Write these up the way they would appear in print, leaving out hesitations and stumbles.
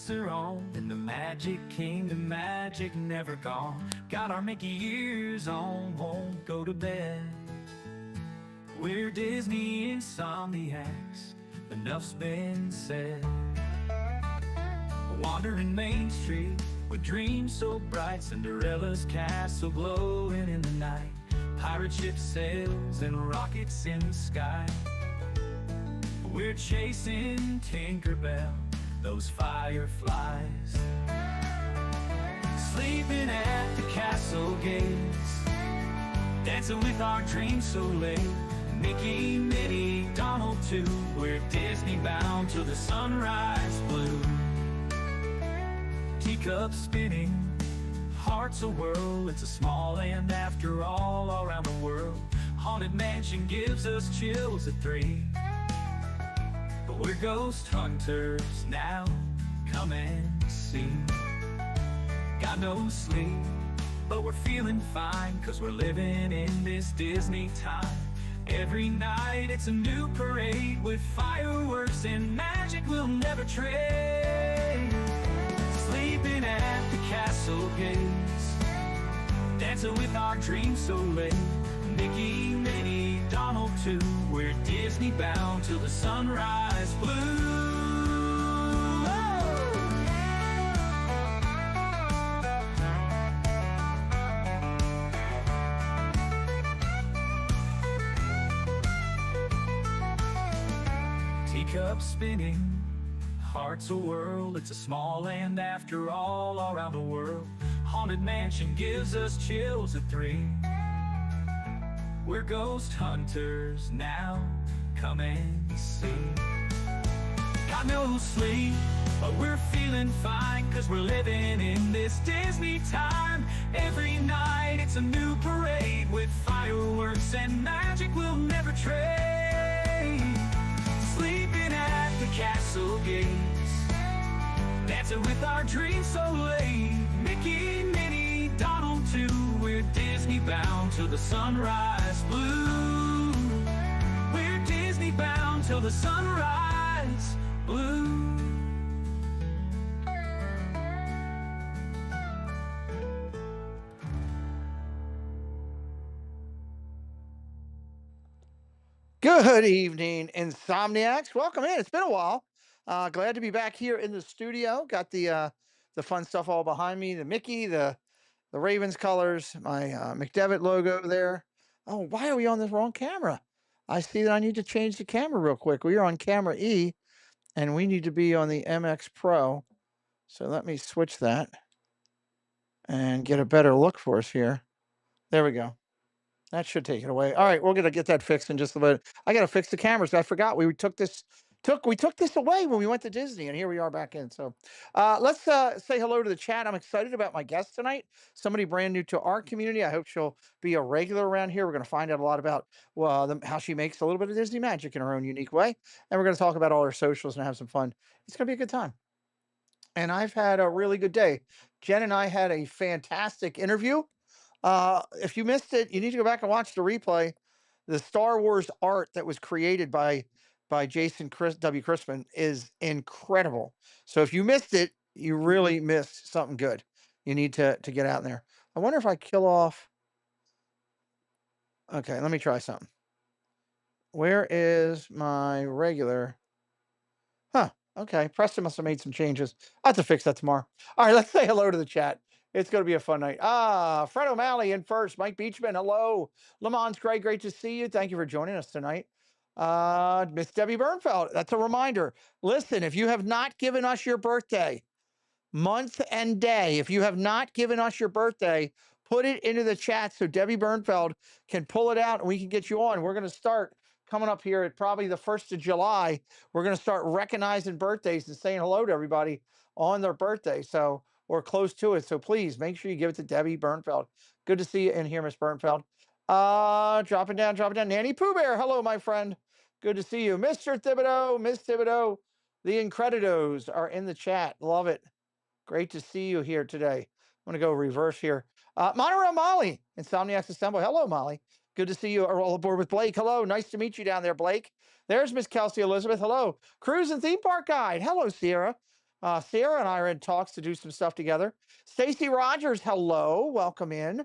lights are on, in the Magic Kingdom, magic never gone. Got our Mickey ears on, won't go to bed. We're Disney Insomniacs, enough's been said. Wandering Main Street with dreams so bright, Cinderella's castle glowing in the night. Pirate ship sails and rockets in the sky. We're chasing Tinkerbell, those fireflies. Sleeping at the castle gates, dancing with our dreams so late. Mickey, Minnie, Donald too, we're Disney bound till the sunrise blue. Teacups spinning, hearts a whirl, it's a small land after all around the world. Haunted Mansion gives us chills at 3. But we're ghost hunters now, come and see. Got no sleep, but we're feeling fine, 'cause we're living in this Disney time. Every night it's a new parade with fireworks and magic we'll never trade. Sleeping at the castle gates, dancing with our dreams so late. Mickey, Minnie, Donald too, we're Disney bound till the sunrise blue. Teacups spinning, hearts a whirl, it's a small land after all around the world. Haunted Mansion gives us chills at 3. We're ghost hunters now, come and see. Got no sleep, but we're feeling fine, 'cause we're living in this Disney time. Every night it's a new parade with fireworks and magic we'll never trade. Sleeping at the castle gates, dancing with our dreams so late. Mickey, Minnie, Donald too, we're Disney bound till the sunrise blue. We're Disney bound till the sunrise blue. Good evening, Insomniacs. Welcome in. It's been a while. Glad to be back here in the studio. Got the fun stuff all behind me. The Mickey, the Ravens colors, my McDevitt logo there. Oh, why are we on this wrong camera? I see that I need to change the camera real quick. We are on camera E, and we need to be on the MX Pro. So let me switch that and get a better look for us here. There we go. That should take it away. All right, we're gonna get that fixed in just a bit. I gotta fix the cameras. I forgot we took this away when we went to Disney, and here we are back in. So let's say hello to the chat. I'm excited about my guest tonight. Somebody brand new to our community. I hope she'll be a regular around here. We're gonna find out a lot about how she makes a little bit of Disney magic in her own unique way, and we're gonna talk about all her socials and have some fun. It's gonna be a good time. And I've had a really good day. Jen and I had a fantastic interview. If you missed it, you need to go back and watch the replay. The Star Wars art that was created by Jason W. Crispin is incredible. So if you missed it, you really missed something good. You need to get out there. I wonder if I kill off. Okay, let me try something. Where is my regular? Huh. Okay, Preston must have made some changes. I'll have to fix that tomorrow. All right, let's say hello to the chat. It's going to be a fun night. Fred O'Malley in first. Mike Beachman, hello. Lamont Craig, great to see you. Thank you for joining us tonight. Miss Debbie Bernfeld, that's a reminder. Listen, if you have not given us your birthday, month and day, if you have not given us your birthday, put it into the chat so Debbie Bernfeld can pull it out and we can get you on. We're going to start coming up here at probably the 1st of July. We're going to start recognizing birthdays and saying hello to everybody on their birthday. So, or close to it. So please make sure you give it to Debbie Bernfeld. Good to see you in here, Miss Bernfeld. Dropping down. Nanny Pooh Bear. Hello, my friend. Good to see you. Mr. Thibodeau, Miss Thibodeau, the Incredidos are in the chat. Love it. Great to see you here today. I'm going to go reverse here. Monorail Molly, Insomniacs Assemble. Hello, Molly. Good to see you all aboard with Blake. Hello. Nice to meet you down there, Blake. There's Miss Kelsey Elizabeth. Hello. Cruise and Theme Park Guide. Hello, Sierra. Sarah and I are in talks to do some stuff together. Stacy Rogers, hello, welcome in.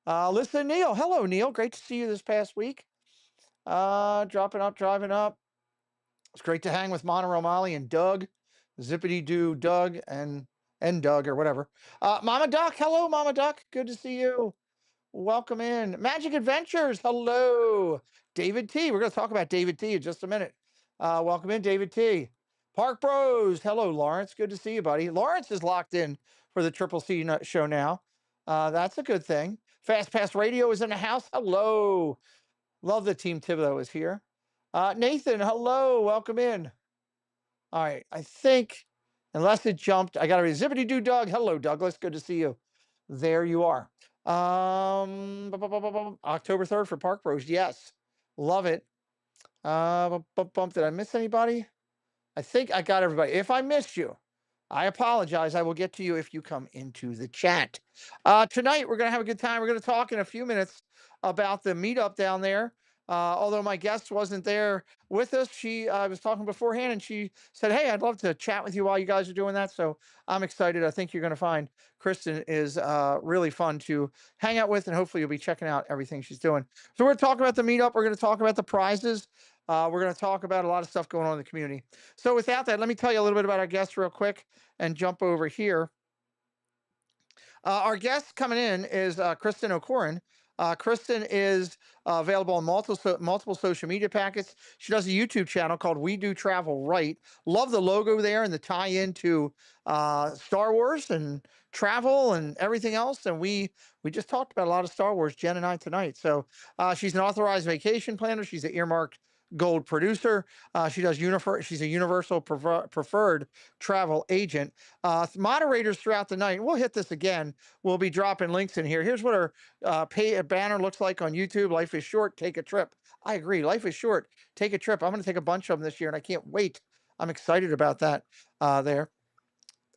Listen, Neil, hello, Neil. Great to see you this past week. Dropping up, driving up. It's great to hang with Mono O'Malley and Doug, Zippity Doo Doug and Doug or whatever. Mama Duck, hello, Mama Duck. Good to see you. Welcome in. Magic Adventures, hello. David T. We're going to talk about David T in just a minute. Welcome in, David T. Park Bros, hello, Lawrence. Good to see you, buddy. Lawrence is locked in for the Triple C show now. That's a good thing. Fast Pass Radio is in the house. Hello. Love that Team Thibodeau is here. Nathan, hello. Welcome in. All right. I think, unless it jumped, I got to read Zippity Doo Doug. Hello, Douglas. Good to see you. There you are. October 3rd for Park Bros. Yes. Love it. Did I miss anybody? I think I got everybody. If I missed you, I apologize. I will get to you if you come into the chat. Tonight, we're going to have a good time. We're going to talk in a few minutes about the meetup down there. Although my guest wasn't there with us, I was talking beforehand and she said, hey, I'd love to chat with you while you guys are doing that. So I'm excited. I think you're going to find Kristen is really fun to hang out with, and hopefully you'll be checking out everything she's doing. So we're going to talk about the meetup. We're going to talk about the prizes. We're going to talk about a lot of stuff going on in the community. So without that, let me tell you a little bit about our guest real quick and jump over here. Our guest coming in is Kristen O'Corin. Kristen is available on multiple social media packets. She does a YouTube channel called We Do Travel Right. Love the logo there and the tie-in to Star Wars and travel and everything else. And we just talked about a lot of Star Wars, Jen and I, tonight. So she's an authorized vacation planner. She's an earmarked gold producer. She's a universal preferred travel agent. Moderators throughout the night. We'll hit this again. We'll be dropping links in here. Here's what our banner looks like on YouTube. Life is short. Take a trip. I agree. Life is short. Take a trip. I'm going to take a bunch of them this year, and I can't wait. I'm excited about that. There.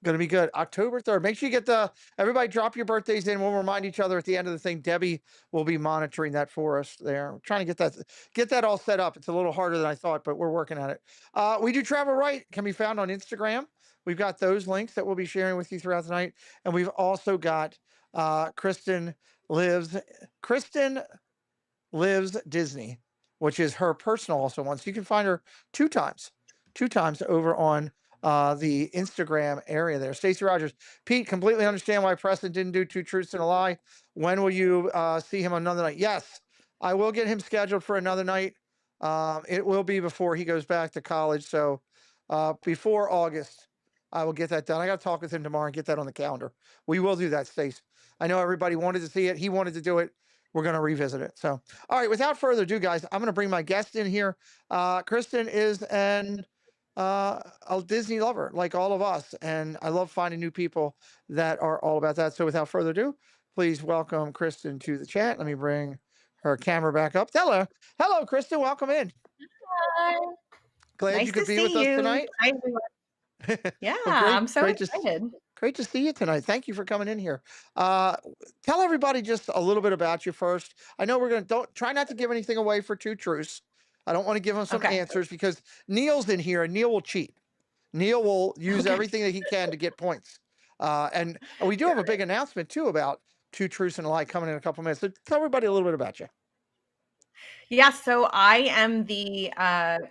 Going to be good. October 3rd. Make sure you get everybody drop your birthdays in. We'll remind each other at the end of the thing. Debbie will be monitoring that for us there. We're trying to get that all set up. It's a little harder than I thought, but we're working on it. We Do Travel Right can be found on Instagram. We've got those links that we'll be sharing with you throughout the night. And we've also got Kristen Lives Disney, which is her personal also one. So you can find her two times over on the Instagram area there. Stacey Rogers, Pete, completely understand why Preston didn't do Two Truths and a Lie. When will you see him another night? Yes, I will get him scheduled for another night. It will be before he goes back to college. So before August, I will get that done. I got to talk with him tomorrow and get that on the calendar. We will do that, Stace. I know everybody wanted to see it. He wanted to do it. We're going to revisit it. So, all right, without further ado, guys, I'm going to bring my guest in here. Kristen is a Disney lover like all of us, and I love finding new people that are all about that. So without further ado, please welcome Kristen to the chat. Let me bring her camera back up. Hello, Kristen. Welcome in. Hi. Glad Nice you could to be see with us you. tonight. Hi, everyone. Yeah, Well, great, I'm so great excited. great to see you tonight. Thank you for coming in here. Tell everybody just a little bit about you first. I know don't try not to give anything away for Two Truths. I don't want to give them some Okay. answers because Neil's in here and Neil will cheat. Neil will use Okay. everything that he can to get points. And we do have a big announcement too about Two Truths and a Lie coming in a couple minutes. So tell everybody a little bit about you. Yeah, so I am the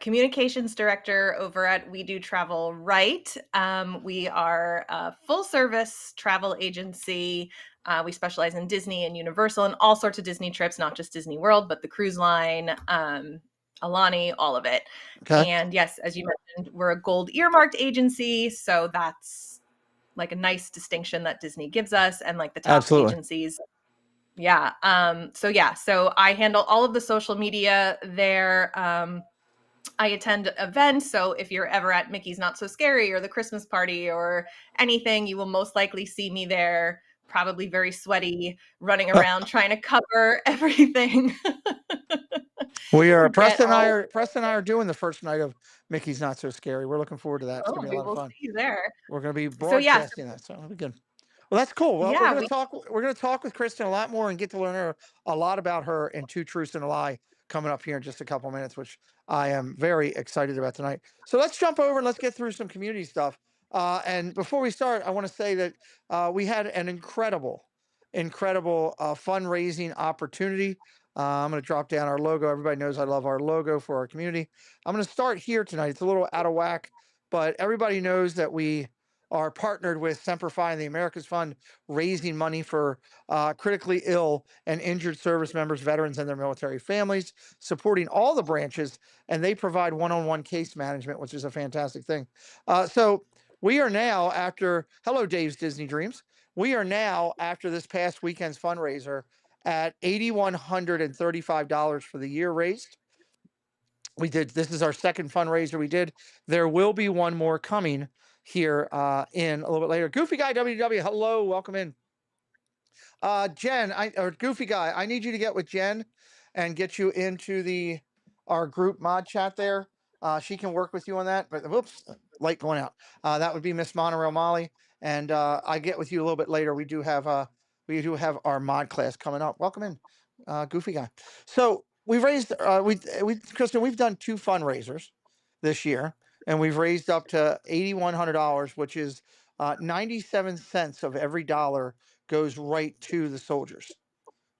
communications director over at We Do Travel Right. We are a full service travel agency. We specialize in Disney and Universal and all sorts of Disney trips, not just Disney World, but the cruise line, Alani, all of it. Okay. And yes, as you mentioned, we're a gold earmarked agency. So that's like a nice distinction that Disney gives us, and like the top Absolutely. agencies. Yeah. So I handle all of the social media there. I attend events. So if you're ever at Mickey's Not So Scary or the Christmas party or anything, you will most likely see me there, probably very sweaty, running around trying to cover everything. Preston and I are doing the first night of Mickey's Not So Scary. We're looking forward to that. It's gonna be a We lot of will fun. see you there. We're gonna be So yeah, broadcasting that. So it'll be good. Well, that's cool. Well, yeah, we're gonna talk with Kristen a lot more and get to learn a lot about her and Two Truths and a Lie coming up here in just a couple minutes, which I am very excited about tonight. So let's jump over and let's get through some community stuff. And before we start, I want to say that we had an incredible fundraising opportunity. I'm going to drop down our logo. Everybody knows I love our logo for our community. I'm going to start here tonight. It's a little out of whack, but everybody knows that we are partnered with Semperfi and the America's Fund, raising money for critically ill and injured service members, veterans, and their military families, supporting all the branches, and they provide one-on-one case management, which is a fantastic thing. So we are now after, hello, Dave's Disney Dreams. We are now after this past weekend's fundraiser at $8,135 for the year raised. This is our second fundraiser we did. There will be one more coming here in a little bit later. Goofy Guy WW, hello, welcome in. Jen, or Goofy Guy, I need you to get with Jen and get you into our group mod chat there. She can work with you on that. But whoops, light going out. That would be Miss Monorail Molly, and I get with you a little bit later. We do have our mod class coming up. Welcome in, Goofy Guy. So we've raised Kristen, we've done 2 fundraisers this year, and we've raised up to $8,100, which is 97 cents of every dollar goes right to the soldiers,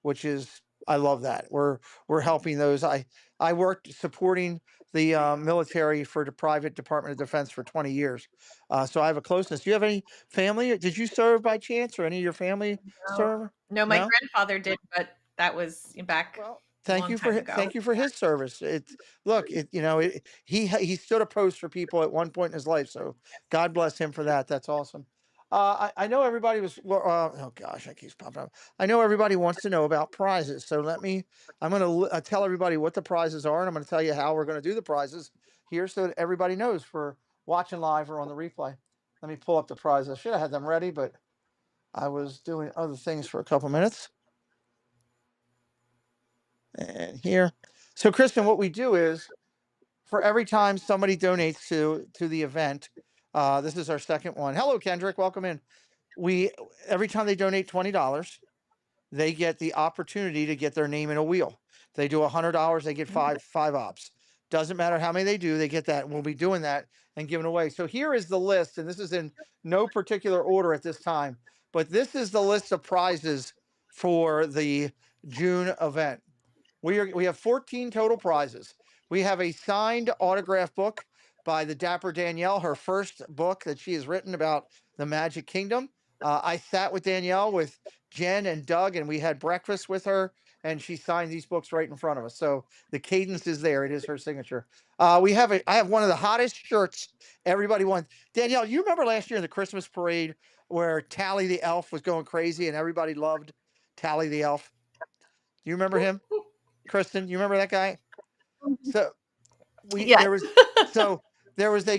which is, I love that. We're helping those. I worked supporting the military for the private Department of Defense for 20 years. So I have a closeness. Do you have any family? Did you serve by chance, or any of your family serve? No, my No? grandfather did, but that was back Well, a long time ago. thank you for his service. He stood a post for people at one point in his life. So God bless him for that. That's awesome. I know everybody was. Oh gosh, that keeps popping up. I know everybody wants to know about prizes. So I'm going to tell everybody what the prizes are, and I'm going to tell you how we're going to do the prizes here, so that everybody knows for watching live or on the replay. Let me pull up the prizes. I should have had them ready, but I was doing other things for a couple minutes. And here. So, Kristen, what we do is, for every time somebody donates to the event, this is our second one. Hello, Kendrick. Welcome in. Every time they donate $20, they get the opportunity to get their name in a wheel. They do $100, they get five ops. Doesn't matter how many they do, they get that. And we'll be doing that and giving away. So here is the list, and this is in no particular order at this time, but this is the list of prizes for the June event. We have 14 total prizes. We have a signed autograph book by the Dapper Danielle, her first book that she has written about the Magic Kingdom. I sat with Danielle, with Jen and Doug, and we had breakfast with her, and she signed these books right in front of us. So the cadence is there. It is her signature. I have one of the hottest shirts everybody wants. Danielle, you remember last year in the Christmas parade where Tally the Elf was going crazy and everybody loved Tally the Elf? Do you remember him? Kristen, you remember that guy? So Yes. there was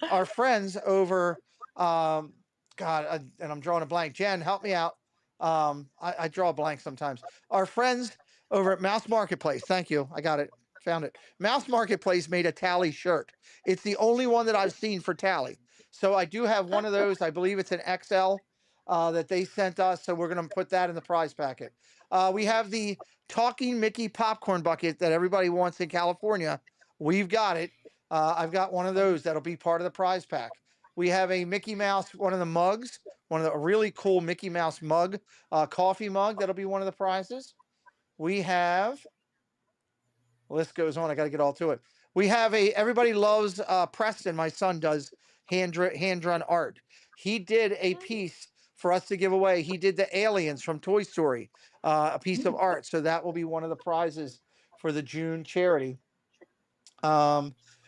our friends over, and I'm drawing a blank. Jen, help me out. I draw a blank sometimes. Our friends over at Mouse Marketplace. Thank you. I got it. Found it. Mouse Marketplace made a Tally shirt. It's the only one that I've seen for Tally. So I do have one of those. I believe it's an XL that they sent us. So we're going to put that in the prize packet. We have the Talking Mickey popcorn bucket that everybody wants in California. We've got it. I've got one of those that'll be part of the prize pack. We have a Mickey Mouse, one of the mugs, one of the really cool Mickey Mouse mug, coffee mug that'll be one of the prizes. We have, list goes on. I got to get all to it. We have everybody loves Preston. My son does hand drawn art. He did a piece for us to give away. He did the aliens from Toy Story, a piece of art. So that will be one of the prizes for the June charity.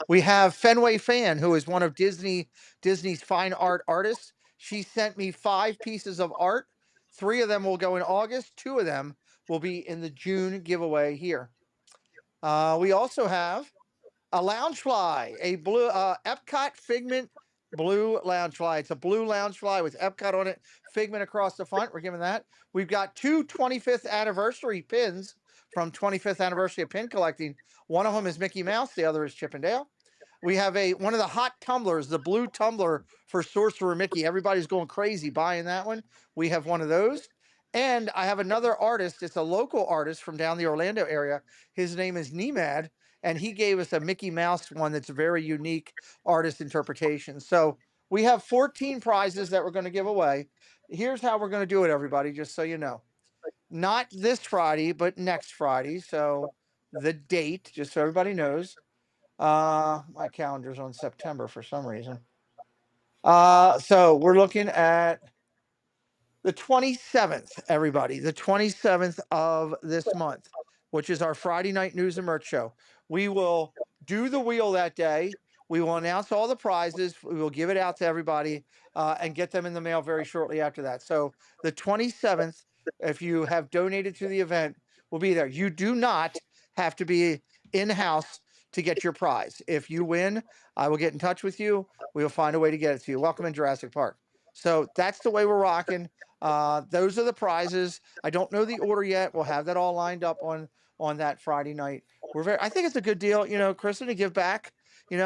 We have Fenway Fan, who is one of Disney's fine art artists. She sent me 5 pieces of art. 3 of them will go in August. 2 of them will be in the June giveaway here. We also have a Loungefly, a blue Epcot Figment blue Loungefly. It's a blue Loungefly with Epcot on it, Figment across the front. We're giving that. We've got 2 25th anniversary pins from 25th anniversary of pin collecting. One of them is Mickey Mouse. The other is Chip and Dale. We have one of the hot tumblers, the blue tumbler for Sorcerer Mickey. Everybody's going crazy buying that one. We have one of those. And I have another artist. It's a local artist from down the Orlando area. His name is Nemad, and he gave us a Mickey Mouse one that's a very unique artist interpretation. So we have 14 prizes that we're going to give away. Here's how we're going to do it, everybody, just so you know. Not this Friday, but next Friday. So the date, just so everybody knows. My calendar's on September for some reason. So we're looking at the 27th, everybody, the 27th of this month, which is our Friday night news and merch show. We will do the wheel that day. We will announce all the prizes. We will give it out to everybody and get them in the mail very shortly after that. So the 27th, if you have donated to the event, will be there. You do not have to be in-house to get your prize. If you win, I will get in touch with you. We will find a way to get it to you. Welcome in Jurassic Park. So that's the way we're rocking. Those are the prizes. I don't know the order yet. We'll have that all lined up on that Friday night. I think it's a good deal, Kristen, to give back. We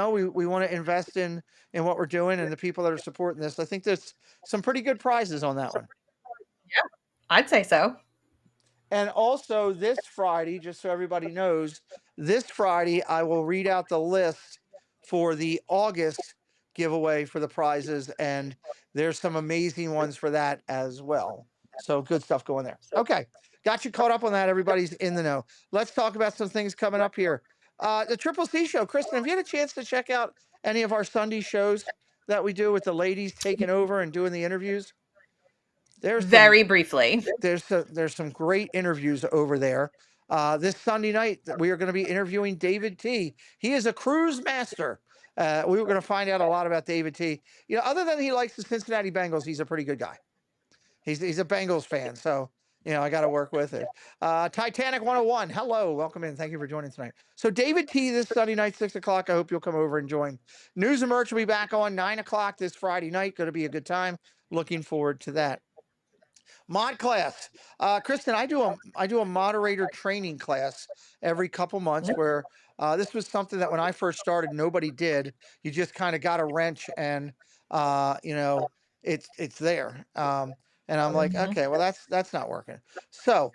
want to invest in what we're doing and the people that are supporting this. I think there's some pretty good prizes on that one. Yeah, I'd say so. And also this Friday, just so everybody knows, this Friday I will read out the list for the August giveaway for the prizes, and there's some amazing ones for that as well. So good stuff going there. Okay, got you caught up on that. Everybody's in the know. Let's talk about some things coming up here. The Triple C show. Kristen, have you had a chance to check out any of our Sunday shows that we do with the ladies taking over and doing the interviews? There's some Very briefly. there's some great interviews over there. This Sunday night, we are going to be interviewing David T. He is a cruise master. We were going to find out a lot about David T. Other than he likes the Cincinnati Bengals, he's a pretty good guy. He's a Bengals fan, so I got to work with it. Titanic 101. Hello, welcome in. Thank you for joining tonight. So David T. this Sunday night, 6:00. I hope you'll come over and join. News and merch will be back on 9:00 this Friday night. Going to be a good time. Looking forward to that. Mod class. Kristen, I do a moderator training class every couple months where this was something that when I first started, nobody did. You just kind of got a wrench and it's there. And I'm like, okay, well that's not working. So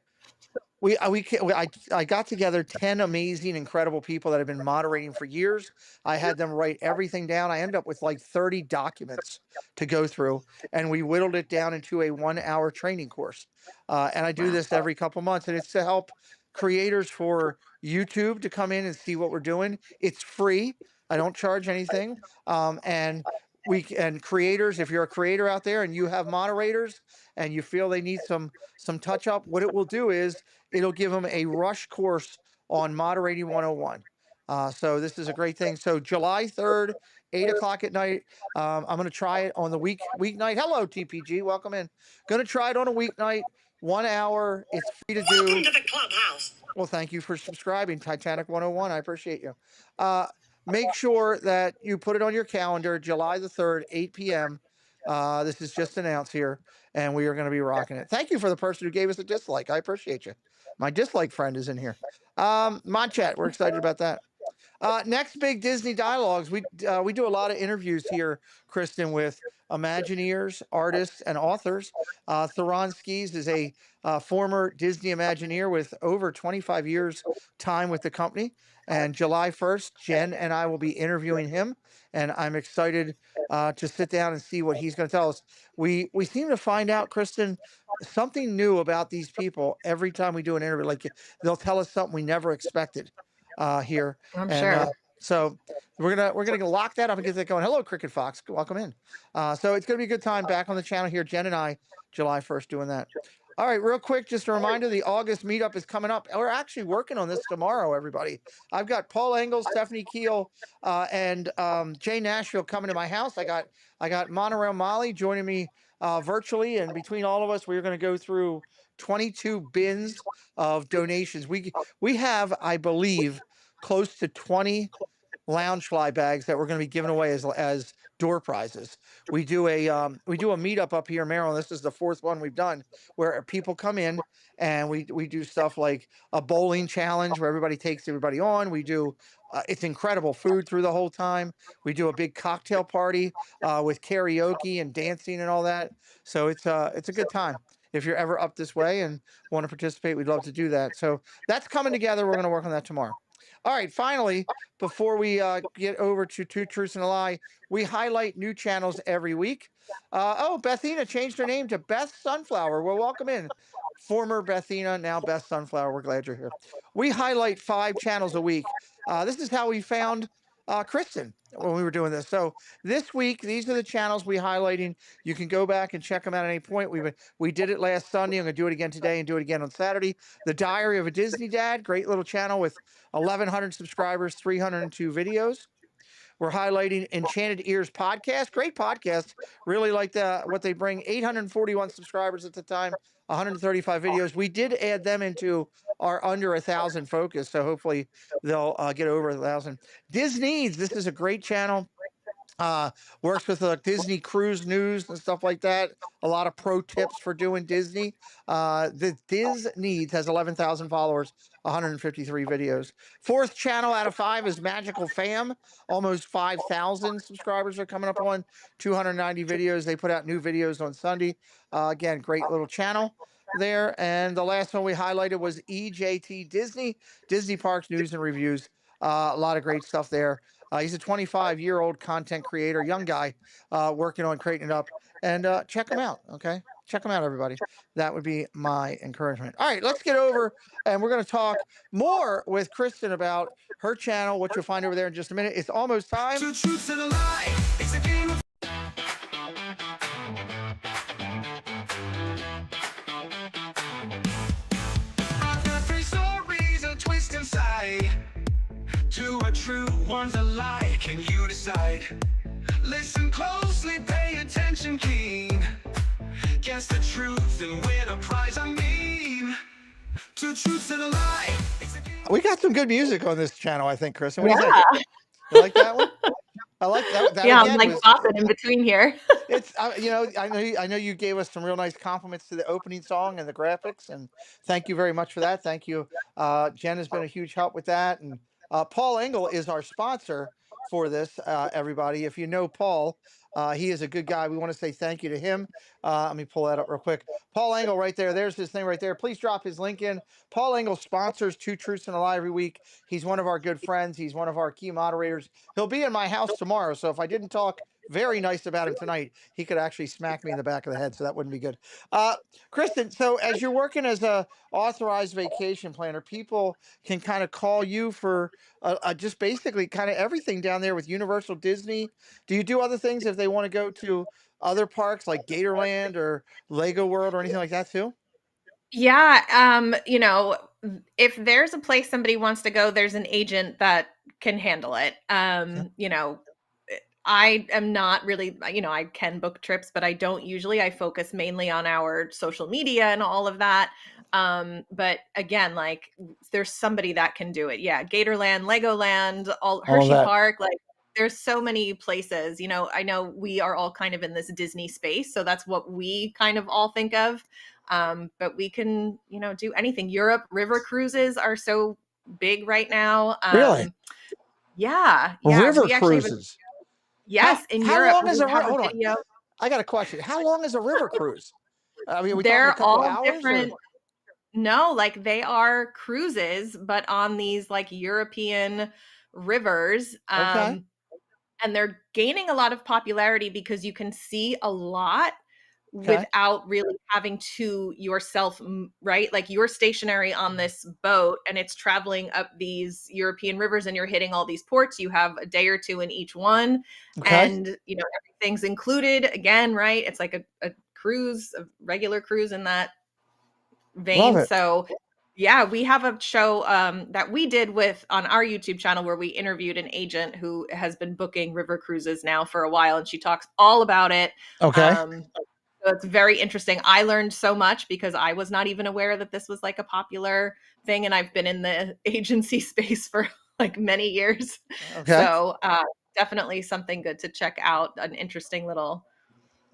I got together 10 amazing, incredible people that have been moderating for years. I had them write everything down. I ended up with like 30 documents to go through, and we whittled it down into a 1-hour training course. And I do this every couple months, and it's to help creators for YouTube to come in and see what we're doing. It's free. I don't charge anything. And creators, if you're a creator out there and you have moderators and you feel they need some touch up, what it will do is it'll give them a rush course on moderating 101. So this is a great thing. So July 3rd, 8:00 at night. I'm going to try it on the weeknight. Hello, TPG. Welcome in. Going to try it on a weeknight, 1 hour. It's free to do. Welcome to the clubhouse. Well, thank you for subscribing, Titanic 101. I appreciate you. Make sure that you put it on your calendar, July the 3rd, 8 p.m. This is just announced here, and we are going to be rocking it. Thank you for the person who gave us a dislike. I appreciate you. My dislike friend is in here. Mod chat, we're excited about that. Next big Disney dialogues. We do a lot of interviews here, Kristen, with Imagineers, artists, and authors. Theron Skis is a former Disney Imagineer with over 25 years time with the company. And July 1st, Jen and I will be interviewing him, and I'm excited to sit down and see what he's going to tell us. We seem to find out, Kristen, something new about these people every time we do an interview. Like they'll tell us something we never expected here. I'm And sure. so we're gonna lock that up and get that going. Hello, Cricket Fox. Welcome in. So it's gonna be a good time back on the channel here. Jen and I, July 1st, doing that. All right, real quick, just a reminder: the August meetup is coming up. We're actually working on this tomorrow, everybody. I've got Paul Engel, Stephanie Keel, and Jay Nashville coming to my house. I got Monorail Molly joining me virtually, and between all of us, we're going to go through 22 bins of donations. We have, I believe, close to 20 Loungefly bags that we're going to be giving away as door prizes. We do a meetup up here in Maryland. This is the fourth one we've done where people come in and we do stuff like a bowling challenge where everybody takes everybody on. We do it's incredible food through the whole time. We do a big cocktail party with karaoke and dancing and all that. So it's a good time. If you're ever up this way and want to participate, we'd love to do that. So that's coming together. We're going to work on that tomorrow. All right, finally, before we get over to Two Truths and a Lie, we highlight new channels every week. Oh, Bethina changed her name to Beth Sunflower. Well, welcome in. Former Bethina, now Beth Sunflower. We're glad you're here. We highlight 5 channels a week. This is how we found Kristen when we were doing this. So this week, these are the channels we highlighting. You can go back and check them out at any point. We did it last Sunday. I'm going to do it again today and do it again on Saturday. The Diary of a Disney Dad, great little channel with 1,100 subscribers, 302 videos. We're highlighting Enchanted Ears podcast. Great podcast. Really like what they bring. 841 subscribers at the time, 135 videos. We did add them into our under 1,000 focus, so hopefully they'll get over 1,000. Disney's. This is a great channel. Works with Disney cruise news and stuff like that. A lot of pro tips for doing Disney. The Diz Needs has 11,000 followers, 153 videos. Fourth channel out of 5 is Magical Fam. Almost 5,000 subscribers are coming up on, 290 videos. They put out new videos on Sunday. Again, great little channel there. And the last one we highlighted was EJT Disney Parks News and Reviews. A lot of great stuff there. He's a 25-year-old content creator, young guy, working on creating it up. And check him out, okay? Check him out, everybody. That would be my encouragement. All right, let's get over, and we're going to talk more with Kristen about her channel, which you'll find over there in just a minute. It's almost time. Two truths and a lie. It's a game of I've got 3 stories, a twist inside. 2 are true, 1's a lie. Can you decide? Listen closely, pay attention keen. Guess the truth and win a prize. I mean, 2 truths and a lie. It's a game We got some good music on this channel, I think, Kristen. What do you think? Yeah. You like that one? I like that. That Yeah, I'm again like was. bopping in between here. It's I know you gave us some real nice compliments to the opening song and the graphics, and thank you very much for that. Thank you. Jen has been a huge help with that, and Paul Engel is our sponsor for this. Everybody, if you know Paul, he is a good guy. We want to say thank you to him. Let me pull that up real quick. Paul Engel, right there. There's his thing right there. Please drop his link in. Paul Engel sponsors Two Truths and a Lie every week. He's one of our good friends. He's one of our key moderators. He'll be in my house tomorrow, so if I didn't talk very nice about him tonight, he could actually smack me in the back of the head, so that wouldn't be good. Kristen, so as you're working as a authorized vacation planner, people can kind of call you for just basically kind of everything down there with Universal Disney. Do you do other things if they want to go to other parks like Gatorland or Lego World or anything like that too? Yeah, if there's a place somebody wants to go, there's an agent that can handle it. Okay. I am not really, I can book trips, but I don't usually. I focus mainly on our social media and all of that. But again, like there's somebody that can do it. Yeah, Gatorland, Legoland, all All of Hershey that. Park, like there's so many places. I know we are all kind of in this Disney space, so that's what we kind of all think of. But we can, do anything. Europe river cruises are so big right now. Really? Yeah, River we actually have a cruises. yes, in How Europe, long is we a have a hold on? video. I got a question. How long is a river cruise? I mean, are we talking a They're couple all hours or different. No, like they are cruises, but on these like European rivers. okay? And they're gaining a lot of popularity because you can see a lot Okay. without really having to yourself, right? Like you're stationary on this boat and it's traveling up these European rivers and you're hitting all these ports. You have a day or two in each one, Okay. and everything's included again, right? It's like a cruise, a regular cruise in that Love vein. it. So yeah, we have a show that we did on our YouTube channel where we interviewed an agent who has been booking river cruises now for a while, and she talks all about it. Okay. So it's very interesting. I learned so much because I was not even aware that this was like a popular thing, and I've been in the agency space for like many years. Okay. So definitely something good to check out. An interesting little,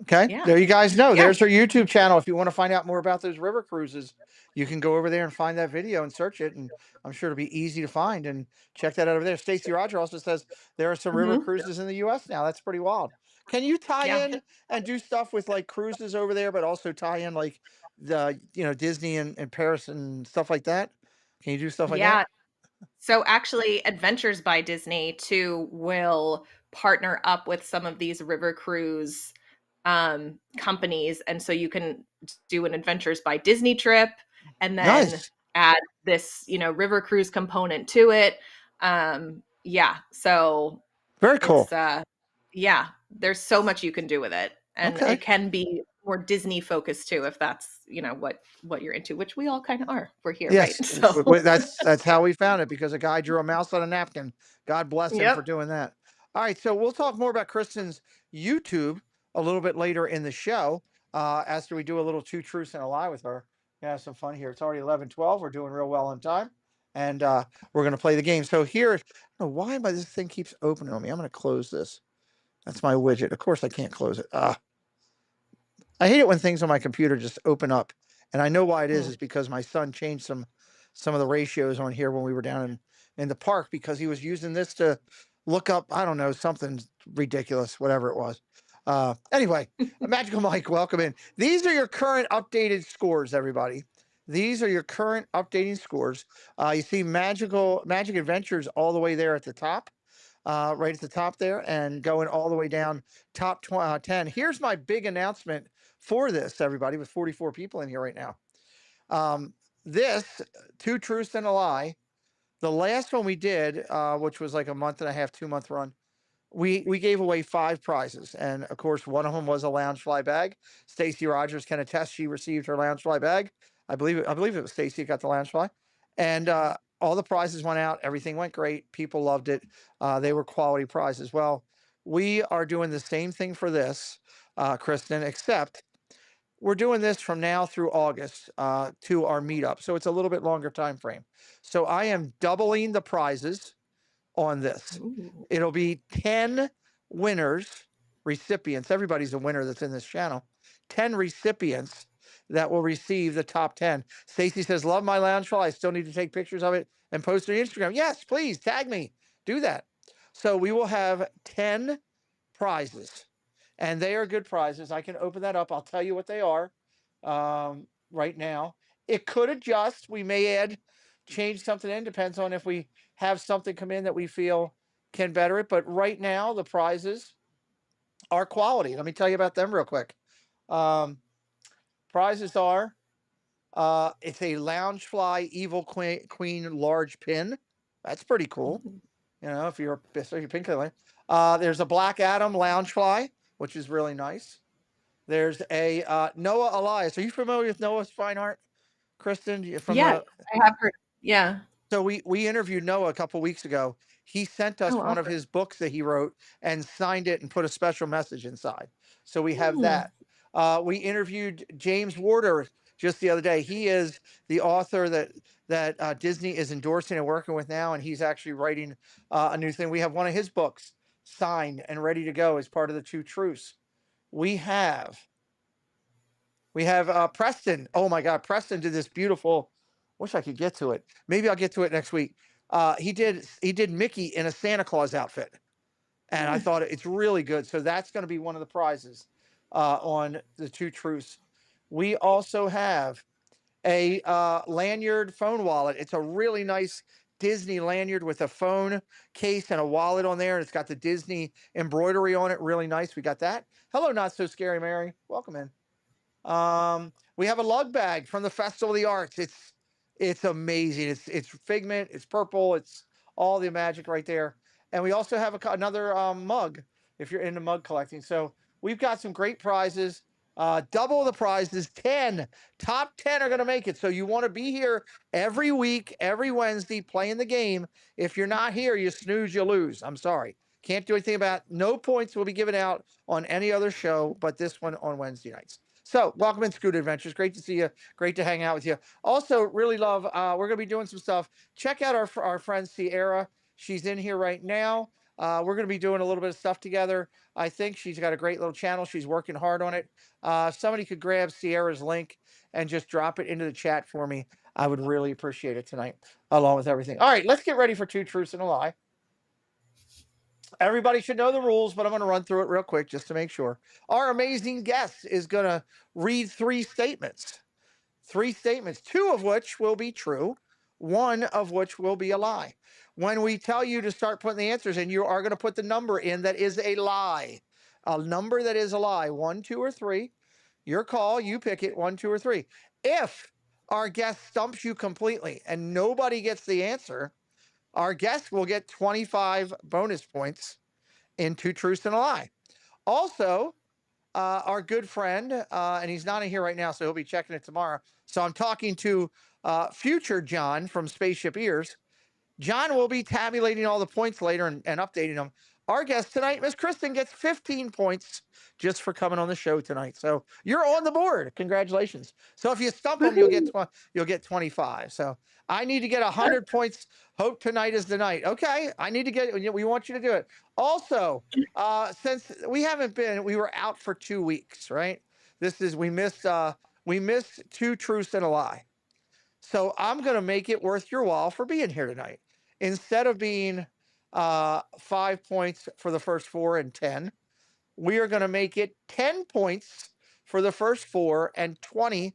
Okay. yeah, There you guys know. yeah. There's her YouTube channel. If you want to find out more about those river cruises, you can go over there and find that video and search it. And I'm sure it'll be easy to find and check that out over there. Stacy Roger also says there are some river Mhm. cruises in the US now. That's pretty wild. Can you tie Yeah. in and do stuff with like cruises over there, but also tie in like the Disney and Paris and stuff like that? Can you do stuff like that? Yeah. So actually, Adventures by Disney too will partner up with some of these river cruise companies, and so you can do an Adventures by Disney trip, and then Nice. add this, river cruise component to it. Yeah, so Very cool. it's yeah, there's so much you can do with it, and Okay. it can be more Disney focused too, if that's what you're into, which we all kind of are. We're here, right? Yes, So that's how we found it, because a guy drew a mouse on a napkin. God bless him for yep. doing that. All right, so we'll talk more about Kristen's YouTube a little bit later in the show, after we do a little two truths and a lie with her. Have some fun here. It's already 11:12. We're doing real well on time, and we're going to play the game. So here, I don't know why this thing keeps opening on me. I'm going to close this. That's my widget. Of course, I can't close it. I hate it when things on my computer just open up, and I know why it is. Hmm. Is because my son changed some of the ratios on here when we were down in the park, because he was using this to look up, I don't know, something ridiculous, whatever it was. Anyway, Magical Mike, welcome in. These are your current updated scores, everybody. These are your current updating scores. You see Magic Adventures all the way there at the top, right at the top there, and going all the way down top 10. Here's my big announcement for this, everybody, with 44 people in here right now. This two truths and a lie. The last one we did, which was like a month and a half, 2 month run, we gave away 5 prizes, and of course, one of them was a Loungefly bag. Stacy Rogers can attest; she received her Loungefly bag. I believe it was Stacy that got the Loungefly, and all the prizes went out. Everything went great. People loved it. They were quality prizes. Well, we are doing the same thing for this, Kristen, except we're doing this from now through August, to our meetup, so it's a little bit longer time frame. So I am doubling the prizes on this. Ooh. It'll be 10 winners, recipients. Everybody's a winner that's in this channel. 10 recipients that will receive the top 10. Stacy says, love my Loungefly. I still need to take pictures of it and post it on Instagram. Yes, please tag me. Do that. So we will have 10 prizes, and they are good prizes. I can open that up. I'll tell you what they are, right now. It could adjust. We may change something in. Depends on if we have something come in that we feel can better it. But right now, the prizes are quality. Let me tell you about them real quick. Um, Prizes are, it's a Loungefly Evil Queen large pin. That's pretty cool. Ooh. If you're especially pink color. There's a Black Adam Loungefly, which is really nice. There's a Noah Elias. Are you familiar with Noah's fine art, Kristen? From Yes, the I have heard. Yeah. So we interviewed Noah a couple weeks ago. He sent us Oh, one of awesome. his books that he wrote and signed it and put a special message inside. So we have Hmm. that. We interviewed James Warder just the other day. He is the author that Disney is endorsing and working with now, and he's actually writing a new thing. We have one of his books signed and ready to go as part of the Two Truths. We have Preston. Oh my God, Preston did this beautiful. Wish I could get to it. Maybe I'll get to it next week. He did Mickey in a Santa Claus outfit, and I Hmm. thought it's really good. So that's going to be one of the prizes, on the Two Truths. We also have a lanyard phone wallet. It's a really nice Disney lanyard with a phone case and a wallet on there, and it's got the Disney embroidery on it. Really nice. We got that. Hello, not so scary Mary. Welcome in. We have a lug bag from the Festival of the Arts. It's amazing. It's Figment. It's purple. It's all the magic right there. And we also have another mug if you're into mug collecting. So we've got some great prizes. Double the prizes. 10 top 10 are going to make it. So you want to be here every week, every Wednesday, playing the game. If you're not here, you snooze, you lose. I'm sorry. Can't do anything about it. No points will be given out on any other show but this one on Wednesday nights. So, welcome in Scooter Adventures. Great to see you. Great to hang out with you. Also, really love. We're going to be doing some stuff. Check out our friend Sierra. She's in here right now. We're going to be doing a little bit of stuff together. I think she's got a great little channel. She's working hard on it. If somebody could grab Sierra's link and just drop it into the chat for me, I would really appreciate it tonight, along with everything. All right, let's get ready for Two Truths and a Lie. Everybody should know the rules, but I'm going to run through it real quick just to make sure. Our amazing guest is going to read 3 statements, 2 of which will be true. one of which will be a lie. When we tell you to start putting the answers in, you are going to put the number in that is a lie. A number that is a lie, 1, 2, or 3. Your call, you pick it, 1, 2, or 3. If our guest stumps you completely and nobody gets the answer, our guest will get 25 bonus points in 2 truths and a lie. Also, our good friend, and he's not in here right now, so he'll be checking it tomorrow. So I'm talking to future John from Spaceship Ears. John will be tabulating all the points later and updating them. Our guest tonight, Miss Kristen, gets 15 points just for coming on the show tonight. So you're on the board. Congratulations. So if you stump them, you'll get 25. So I need to get 100 points. Hope tonight is the night. Okay, I need to get. We want you to do it. Also, since we were out for 2 weeks, right? We missed 2 truths and a lie. So I'm going to make it worth your while for being here tonight. Instead of being 5 points for the first 4 and 10, we are going to make it 10 points for the first 4 and 20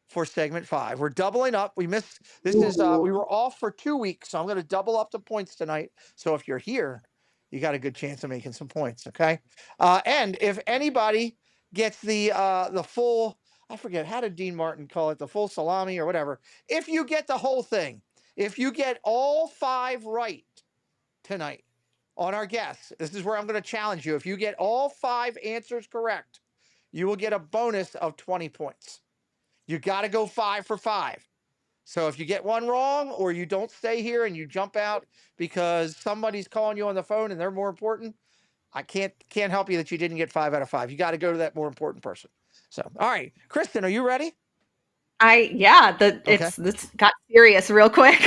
for segment 5. We're doubling up. We were off for 2 weeks, so I'm going to double up the points tonight. So if you're here, you got a good chance of making some points, okay? And if anybody gets the full, I forget, how did Dean Martin call it, the full salami or whatever, if you get the whole thing, if you get all 5 right tonight on our guess, this is where I'm going to challenge you. If you get all 5 answers correct, you will get a bonus of 20 points. You got to go 5 for 5. So if you get one wrong or you don't stay here and you jump out because somebody's calling you on the phone and they're more important, I can't help you that you didn't get 5 out of 5. You got to go to that more important person. So, all right, Kristen, are you ready? This got serious real quick.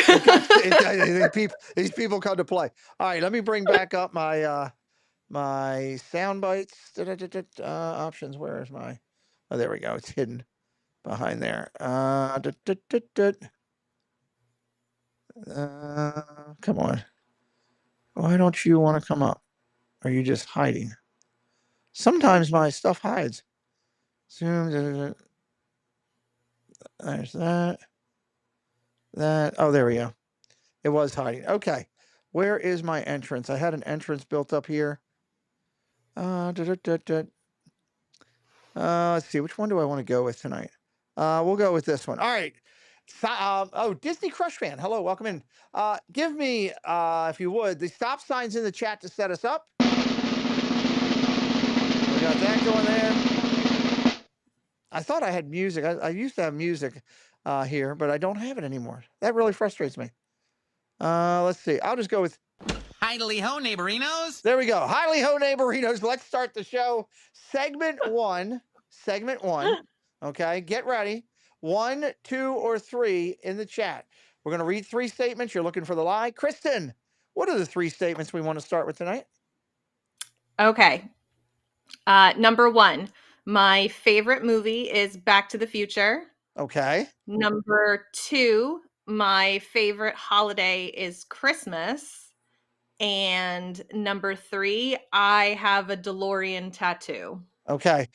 These people come to play. All right, let me bring back up my my sound bites options. Where is my? Oh, there we go. It's hidden behind there. Come on. Why don't you want to come up? Are you just hiding? Sometimes my stuff hides. Zoom. There's that. Oh, there we go. It was hiding. Okay. Where is my entrance? I had an entrance built up here. Let's see. Which one do I want to go with tonight? We'll go with this one. All right. Disney Crush Fan. Hello, welcome in. Give me, if you would, the stop signs in the chat to set us up. We got that going there. I thought I had music. I used to have music here, but I don't have it anymore. That really frustrates me. Let's see. I'll just go with Hidely ho, neighborinos. There we go. Hidely ho, neighborinos. Let's start the show. Segment one. Okay, get ready. 1, 2, or 3 in the chat. We're going to read 3 statements. You're looking for the lie. Kristen, what are the 3 statements we want to start with tonight? Okay. Number 1, my favorite movie is Back to the Future. Okay. Number 2, my favorite holiday is Christmas. And number 3, I have a DeLorean tattoo. Okay.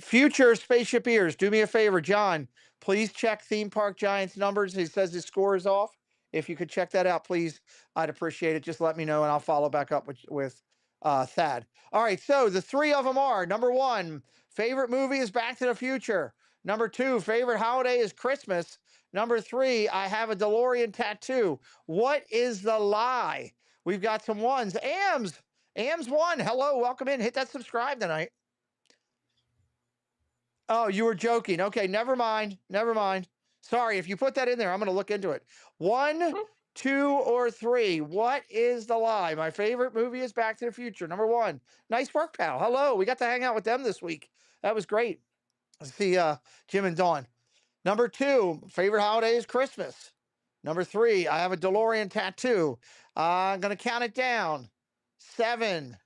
Future Spaceship Ears, do me a favor, John. Please check Theme Park Giants numbers. He says his score is off. If you could check that out, please, I'd appreciate it. Just let me know, and I'll follow back up with Thad. All right. So the 3 of them are: number 1, favorite movie is Back to the Future. Number 2, favorite holiday is Christmas. Number 3, I have a DeLorean tattoo. What is the lie? We've got some ones. Ams 1. Hello, welcome in. Hit that subscribe tonight. Oh, you were joking. Okay, never mind. Sorry, if you put that in there, I'm going to look into it. 1, 2, or 3. What is the lie? My favorite movie is Back to the Future. Number 1. Nice work, pal. Hello. We got to hang out with them this week. That was great. See Jim and Dawn. Number 2, favorite holiday is Christmas. Number 3, I have a DeLorean tattoo. I'm going to count it down. 7,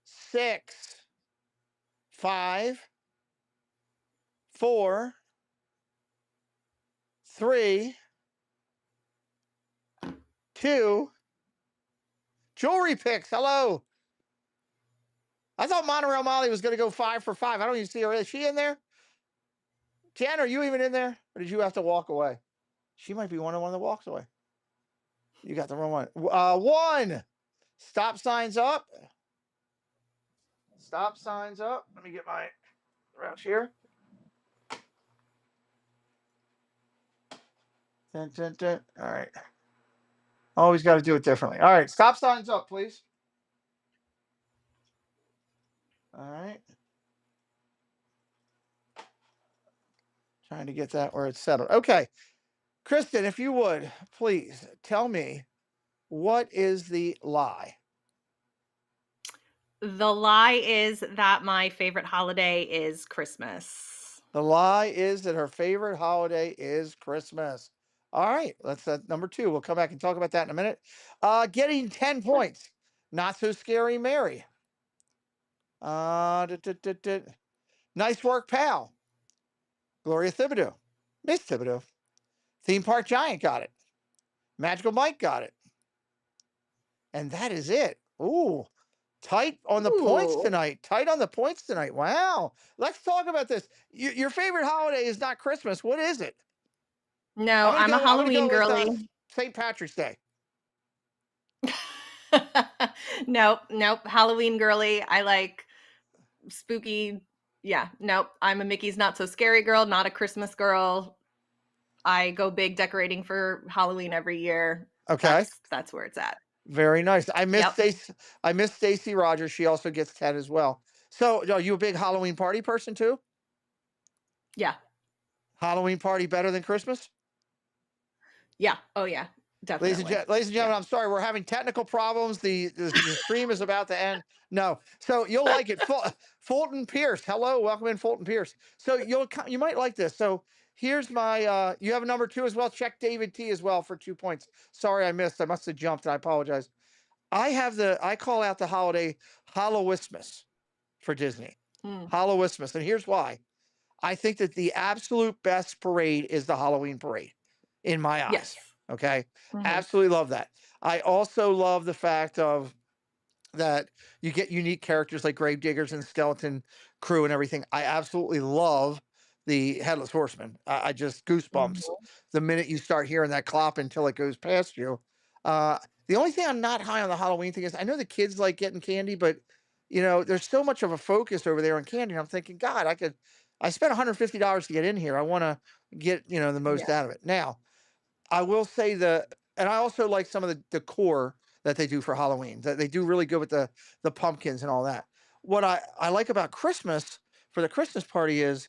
6, 5, 4, 3, 2. Jewelry picks. Hello. I thought Monorail Molly was going to go 5 for 5. I don't even see her. Is she in there? Jen, are you even in there? Or did you have to walk away? She might be one of that walks away. You got the wrong one. One. Stop signs up. Stop signs up. Let me get my route here. Dun, dun, dun. All right. Always got to do it differently. All right. Stop signs up, please. All right. Trying to get that where it's settled. Okay. Kristen, if you would, please tell me, what is the lie? The lie is that my favorite holiday is Christmas. The lie is that her favorite holiday is Christmas. All right, that's number two. We'll come back and talk about that in a minute. Getting 10 points. Not so scary, Mary. Nice work, pal. Gloria Thibodeau. Miss Thibodeau. Theme Park Giant got it. Magical Mike got it. And that is it. Ooh, tight on the points Ooh. tonight. Tight on the points tonight. Wow. Let's talk about this. Your favorite holiday is not Christmas. What is it? No, I'm a Halloween girly. St. Patrick's Day. Nope. Halloween girly. I like spooky. Yeah, nope. I'm a Mickey's Not So Scary girl, not a Christmas girl. I go big decorating for Halloween every year. Okay. That's where it's at. Very nice. I miss Yep. Stacy. I miss Stacy Rogers. She also gets 10 as well. So, are you a big Halloween party person too? Yeah. Halloween party better than Christmas? Yeah. Oh yeah. Definitely. Ladies and gentlemen, I'm sorry, we're having technical problems. The stream is about to end. No, so you'll like it. Fulton Pierce, hello, welcome in, Fulton Pierce. So you might like this. So here's my. You have a number two as well. Check David T as well for 2 points. Sorry, I missed. I must have jumped. And I apologize. I call out the holiday Hallowismas for Disney. Hallowismas, and here's why. I think that the absolute best parade is the Halloween parade, in my eyes. Yes. Okay. Absolutely love that. I also love the fact of that you get unique characters like Gravediggers and Skeleton Crew and everything. I absolutely love the Headless Horseman. I just goosebumps the minute you start hearing that clop until it goes past you. The only thing I'm not high on the Halloween thing is I know the kids like getting candy, but there's so much of a focus over there on candy. And I'm thinking, God, I spent $150 to get in here. I want to get, the most out of it. Now, I will say and I also like some of the decor that they do for Halloween. That they do really good with the pumpkins and all that. What I like about Christmas for the Christmas party is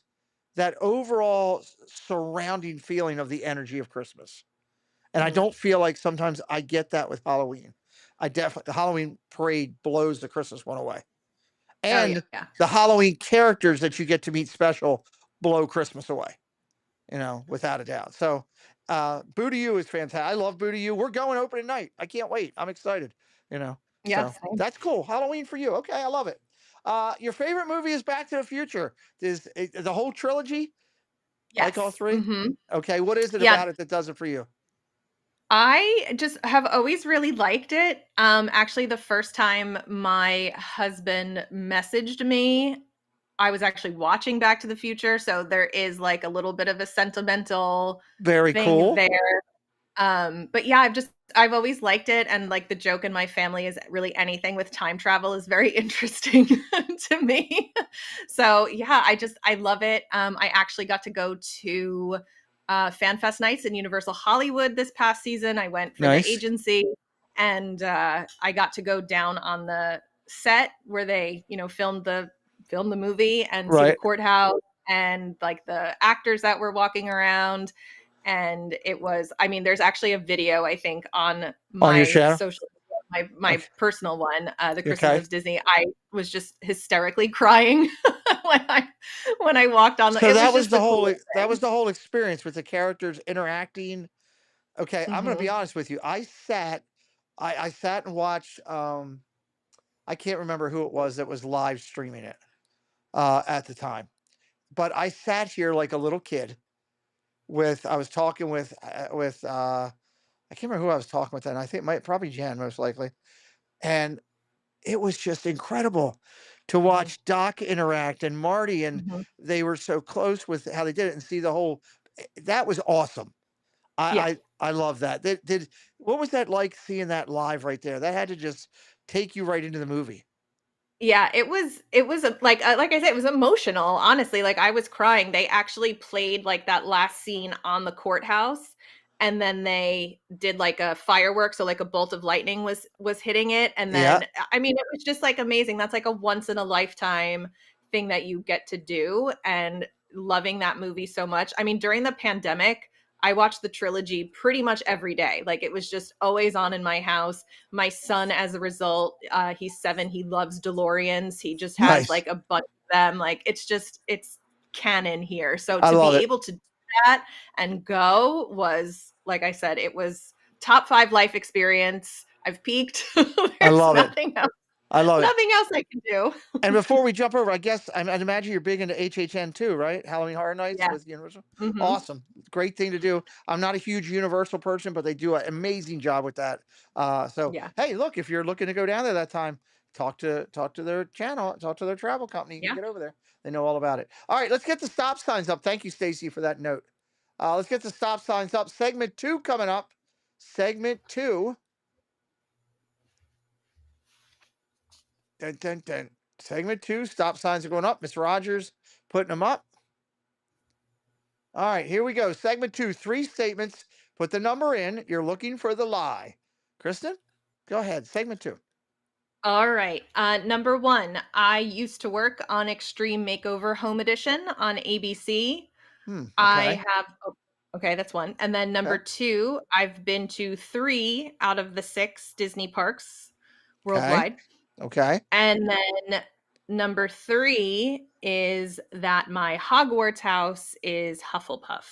that overall surrounding feeling of the energy of Christmas. And I don't feel like sometimes I get that with Halloween. The Halloween parade blows the Christmas one away. And the Halloween characters that you get to meet special blow Christmas away, without a doubt. So Boo to You is fantastic. I love Boo to You. We're going opening night. I can't wait. I'm excited, Yeah, So that's cool. Halloween for you. Okay, I love it. Your favorite movie is Back to the Future. Is the whole trilogy? Yes. Like all three? Okay, what is it about it that does it for you? I just have always really liked it. Actually, the first time my husband messaged me, I was actually watching Back to the Future, so there is like a little bit of a sentimental Very thing cool there. But yeah, I've always liked it, and like the joke in my family is really anything with time travel is very interesting to me. So yeah, I love it. I actually got to go to FanFest nights in Universal Hollywood this past season. I went for the agency, and I got to go down on the set where they, filmed the movie and see the courthouse and like the actors that were walking around. And it was, there's actually a video, I think, on my social, my personal one, the Kristen Lives Disney. I was just hysterically crying when I walked on. So that was the whole experience with the characters interacting. Okay, I'm going to be honest with you. I sat and watched. I can't remember who it was that was live streaming it at the time, but I sat here like a little kid. I was talking with I can't remember who I was talking with then. I think probably Jan, most likely. And it was just incredible to watch Doc interact and Marty, and they were so close with how they did it, and see the whole. That was awesome. Yeah. I love that. Did what was that like seeing that live right there? That had to just take you right into the movie. Yeah, it was, like I said, it was emotional, honestly, like, I was crying. They actually played, like, that last scene on the courthouse, and then they did, like, a firework, so, like, a bolt of lightning was hitting it, and Yeah, then I mean, it was just, like, amazing. That's, like, a once in a lifetime thing that you get to do, and loving that movie so much. I mean, during the pandemic, I watched the trilogy pretty much every day. Like, it was just always on in my house. My son, as a result, he's 7, he loves DeLoreans. He just has, nice. like, a bunch of them. Like, it's canon here. So I to love be it. able to do that and go was, like I said, it was top 5 life experience. I've peaked. I There's love it. I love it. nothing else I can do. And before we jump over, I guess I'd imagine you're big into HHN too, right? Halloween Horror Nights Yeah. with Universal. Mhm. Awesome, great thing to do. I'm not a huge Universal person, but they do an amazing job with that. So Yeah. hey, look, if you're looking to go down there that time, talk to their channel, talk to their travel company. You can Yeah. get over there. They know all about it. All right, let's get the stop signs up. Thank you, Stacy, for that note. Let's get the stop signs up. Segment 2 coming up. Segment 2. Dun, dun, dun. Segment 2. Stop signs are going up. Miss Rogers putting them up. All right, here we go. Segment 2, 3 statements. Put the number in. You're looking for the lie. Kristen, go ahead. Segment 2. All right. Number 1, I used to work on Extreme Makeover Home Edition on ABC. I Okay. have oh, okay, that's 1. And then number Okay. 2, I've been to 3 out of the 6 Disney parks Okay. worldwide. Okay. And then number 3 is that my Hogwarts house is Hufflepuff.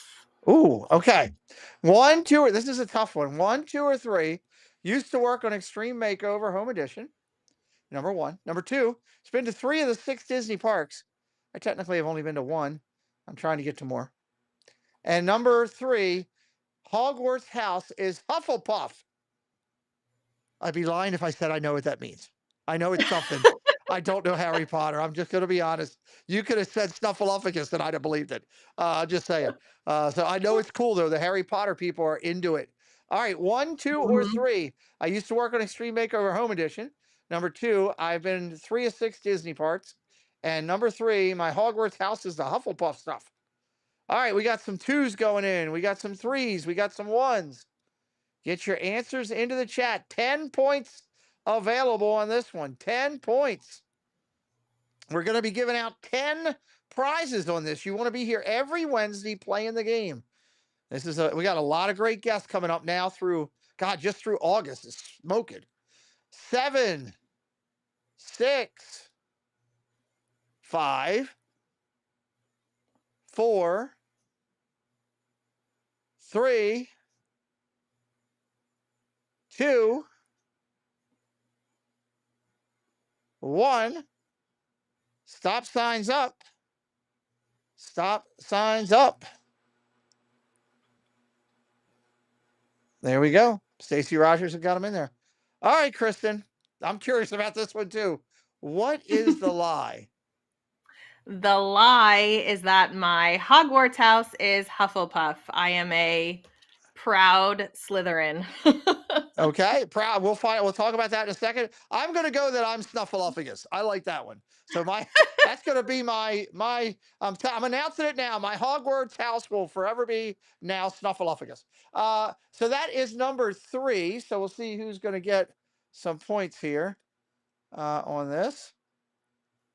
Ooh, okay. One, two, or this is a tough one. 1, 2, or 3. Used to work on Extreme Makeover Home Edition. Number 1. Number 2, it's been to 3 of the 6 Disney parks. I technically have only been to 1. I'm trying to get to more. And number 3, Hogwarts house is Hufflepuff. I'd be lying if I said I know what that means. I know it's something. I don't know Harry Potter. I'm just going to be honest. You could have said Snuffleupagus and I'd have believed it. Just saying. So I know it's cool though. The Harry Potter people are into it. All right, 1, 2, or Mhm. 3. I used to work on Extreme Makeover Home Edition. Number 2, I've been to 3 of 6 Disney parks. And number 3, my Hogwarts house is the Hufflepuff stuff. All right, we got some 2s going in. We got some 3s. We got some 1s. Get your answers into the chat. 10 points available on this one. 10 points. We're going to be giving out 10 prizes on this. You want to be here every Wednesday playing the game. We got a lot of great guests coming up now through, God, just through August. It's smoking. 7, 6, 5, 4, 3, 2, 1. Stop signs up. Stop signs up. There we go. Stacey Rogers have got him in there. All right, Kristen. I'm curious about this one too. What is the lie? The lie is that my Hogwarts house is Hufflepuff. I am a proud Slytherin. Okay, proud. We'll talk about that in a second. I'm going to go that I'm Snuffleupagus. I like that one. So that's going to be I'm announcing it now. My Hogwarts house will forever be now Snuffleupagus. So that is number 3. So we'll see who's going to get some points here on this.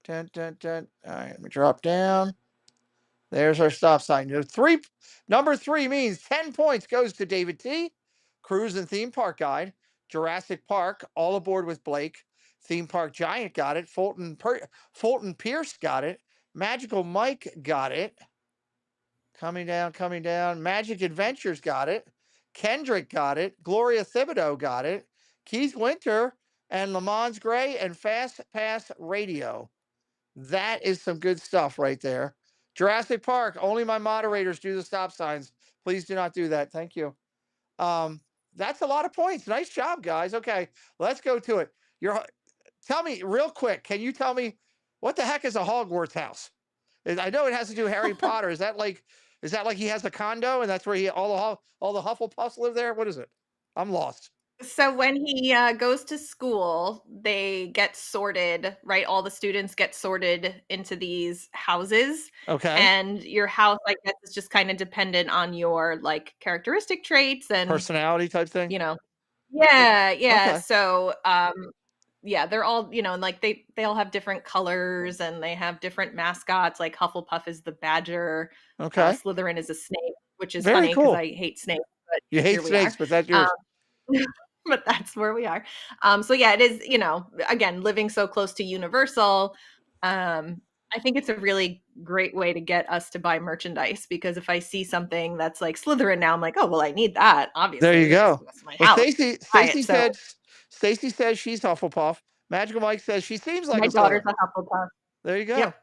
Dun, dun, dun. All right, let me drop down. There's our stop sign. Number 3 means 10 points goes to David T. Cruise and Theme Park Guide. Jurassic Park, All Aboard with Blake. Theme Park Giant got it. Fulton Pierce got it. Magical Mike got it. Coming down, coming down. Magic Adventures got it. Kendrick got it. Gloria Thibodeau got it. Keith Winter and Lamont Gray and Fast Pass Radio. That is some good stuff right there. Jurassic Park, only my moderators do the stop signs. Please do not do that. Thank you. That's a lot of points. Nice job, guys. Okay, let's go to it. Tell me real quick. Can you tell me what the heck is a Hogwarts house? I know it has to do with Harry Potter. Is that like Is that like he has a condo and that's where all the Hufflepuffs live there? What is it? I'm lost. So when he goes to school, they get sorted, right? All the students get sorted into these houses, Okay. and your house, I guess, is just kind of dependent on your like characteristic traits and Personality type thing. you know. Yeah, yeah. Okay. So yeah, they're all, and like they all have different colors and they have different mascots. Like Hufflepuff is the badger, Okay. Slytherin is a snake, which is Very funny because cool. I hate snakes, but You hate here we are. snakes, but that's Um, yours. but that's where we are. So yeah, it is, again, living so close to Universal. I think it's a really great way to get us to buy merchandise because if I see something that's like Slytherin now, I'm like, oh well, I need that. There you Obviously, go. that's my Well, house. Buy it. So Stacy says she's Hufflepuff. Magical Mike says she seems like my a daughter's Slytherin. a Hufflepuff. There you Yep. go.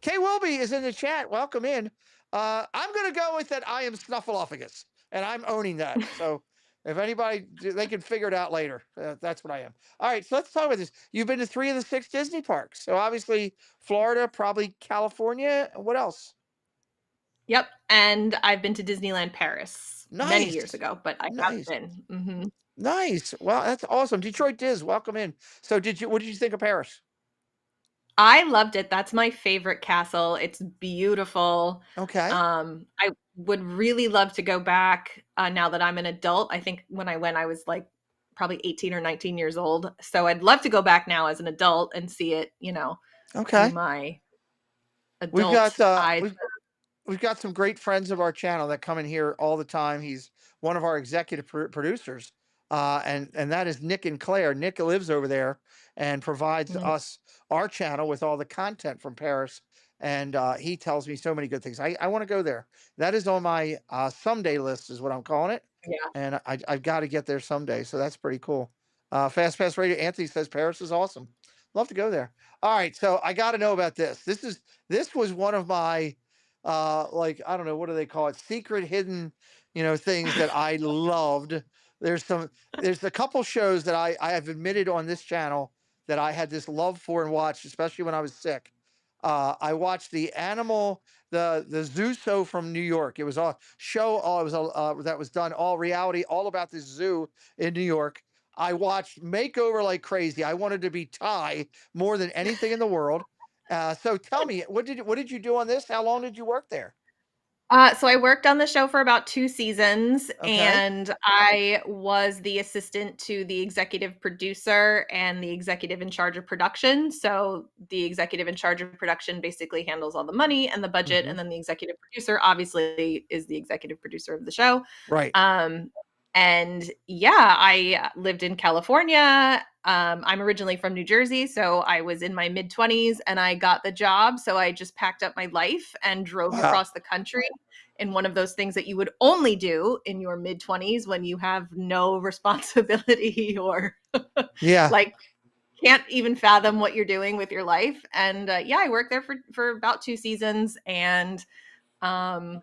Kay Wilby is in the chat. Welcome in. I'm going to go with that. I am Snuffleupagus, and I'm owning that. So if anybody, they can figure it out later. That's what I am. All right, so let's talk about this. You've been to 3 of the 6 Disney parks. So obviously Florida, probably California. What else? Yep. And I've been to Disneyland Paris many years Nice. ago, but I have Nice. been. Nice. Well, that's awesome. Detroit Diz, welcome in. So what did you think of Paris? I loved it. That's my favorite castle. It's beautiful. Okay. I would really love to go back now that I'm an adult. I think when I went, I was like probably 18 or 19 years old. So I'd love to go back now as an adult and see it, through Okay. my We've adult got eyes. we've got some great friends of our channel that come in here all the time. He's one of our executive producers, and that is Nick and Claire. Nick lives over there and provides Mhm. us our channel with all the content from Paris. And he tells me so many good things. I want to go there. That is on my someday list, is what I'm calling it. Yeah. And I've got to get there someday. So that's pretty cool. Fast Pass Radio. Anthony says Paris is awesome. Love to go there. All right, so I got to know about this. This was one of my like, I don't know, what do they call it? Secret hidden, things that I loved. There's some there's a couple shows that I have admitted on this channel that I had this love for and watched, especially when I was sick. I watched the zoo show from New York. It was a show, it was that was done all reality, all about this zoo in New York. I watched Makeover like crazy. I wanted to be Ty more than anything in the world. So tell me, what did you do on this? How long did you work there? So I worked on the show for about 2 seasons, Okay. and I was the assistant to the executive producer and the executive in charge of production. So the executive in charge of production basically handles all the money and the budget, Hmm. and then the executive producer obviously is the executive producer of the show. Right. Um, and yeah, I lived in California. I'm originally from New Jersey, so I was in my mid 20s and I got the job. So I just packed up my life and drove Wow. across the country in one of those things that you would only do in your mid 20s when you have no responsibility or Yeah, like can't even fathom what you're doing with your life. And yeah, I worked there for about 2 seasons. And um,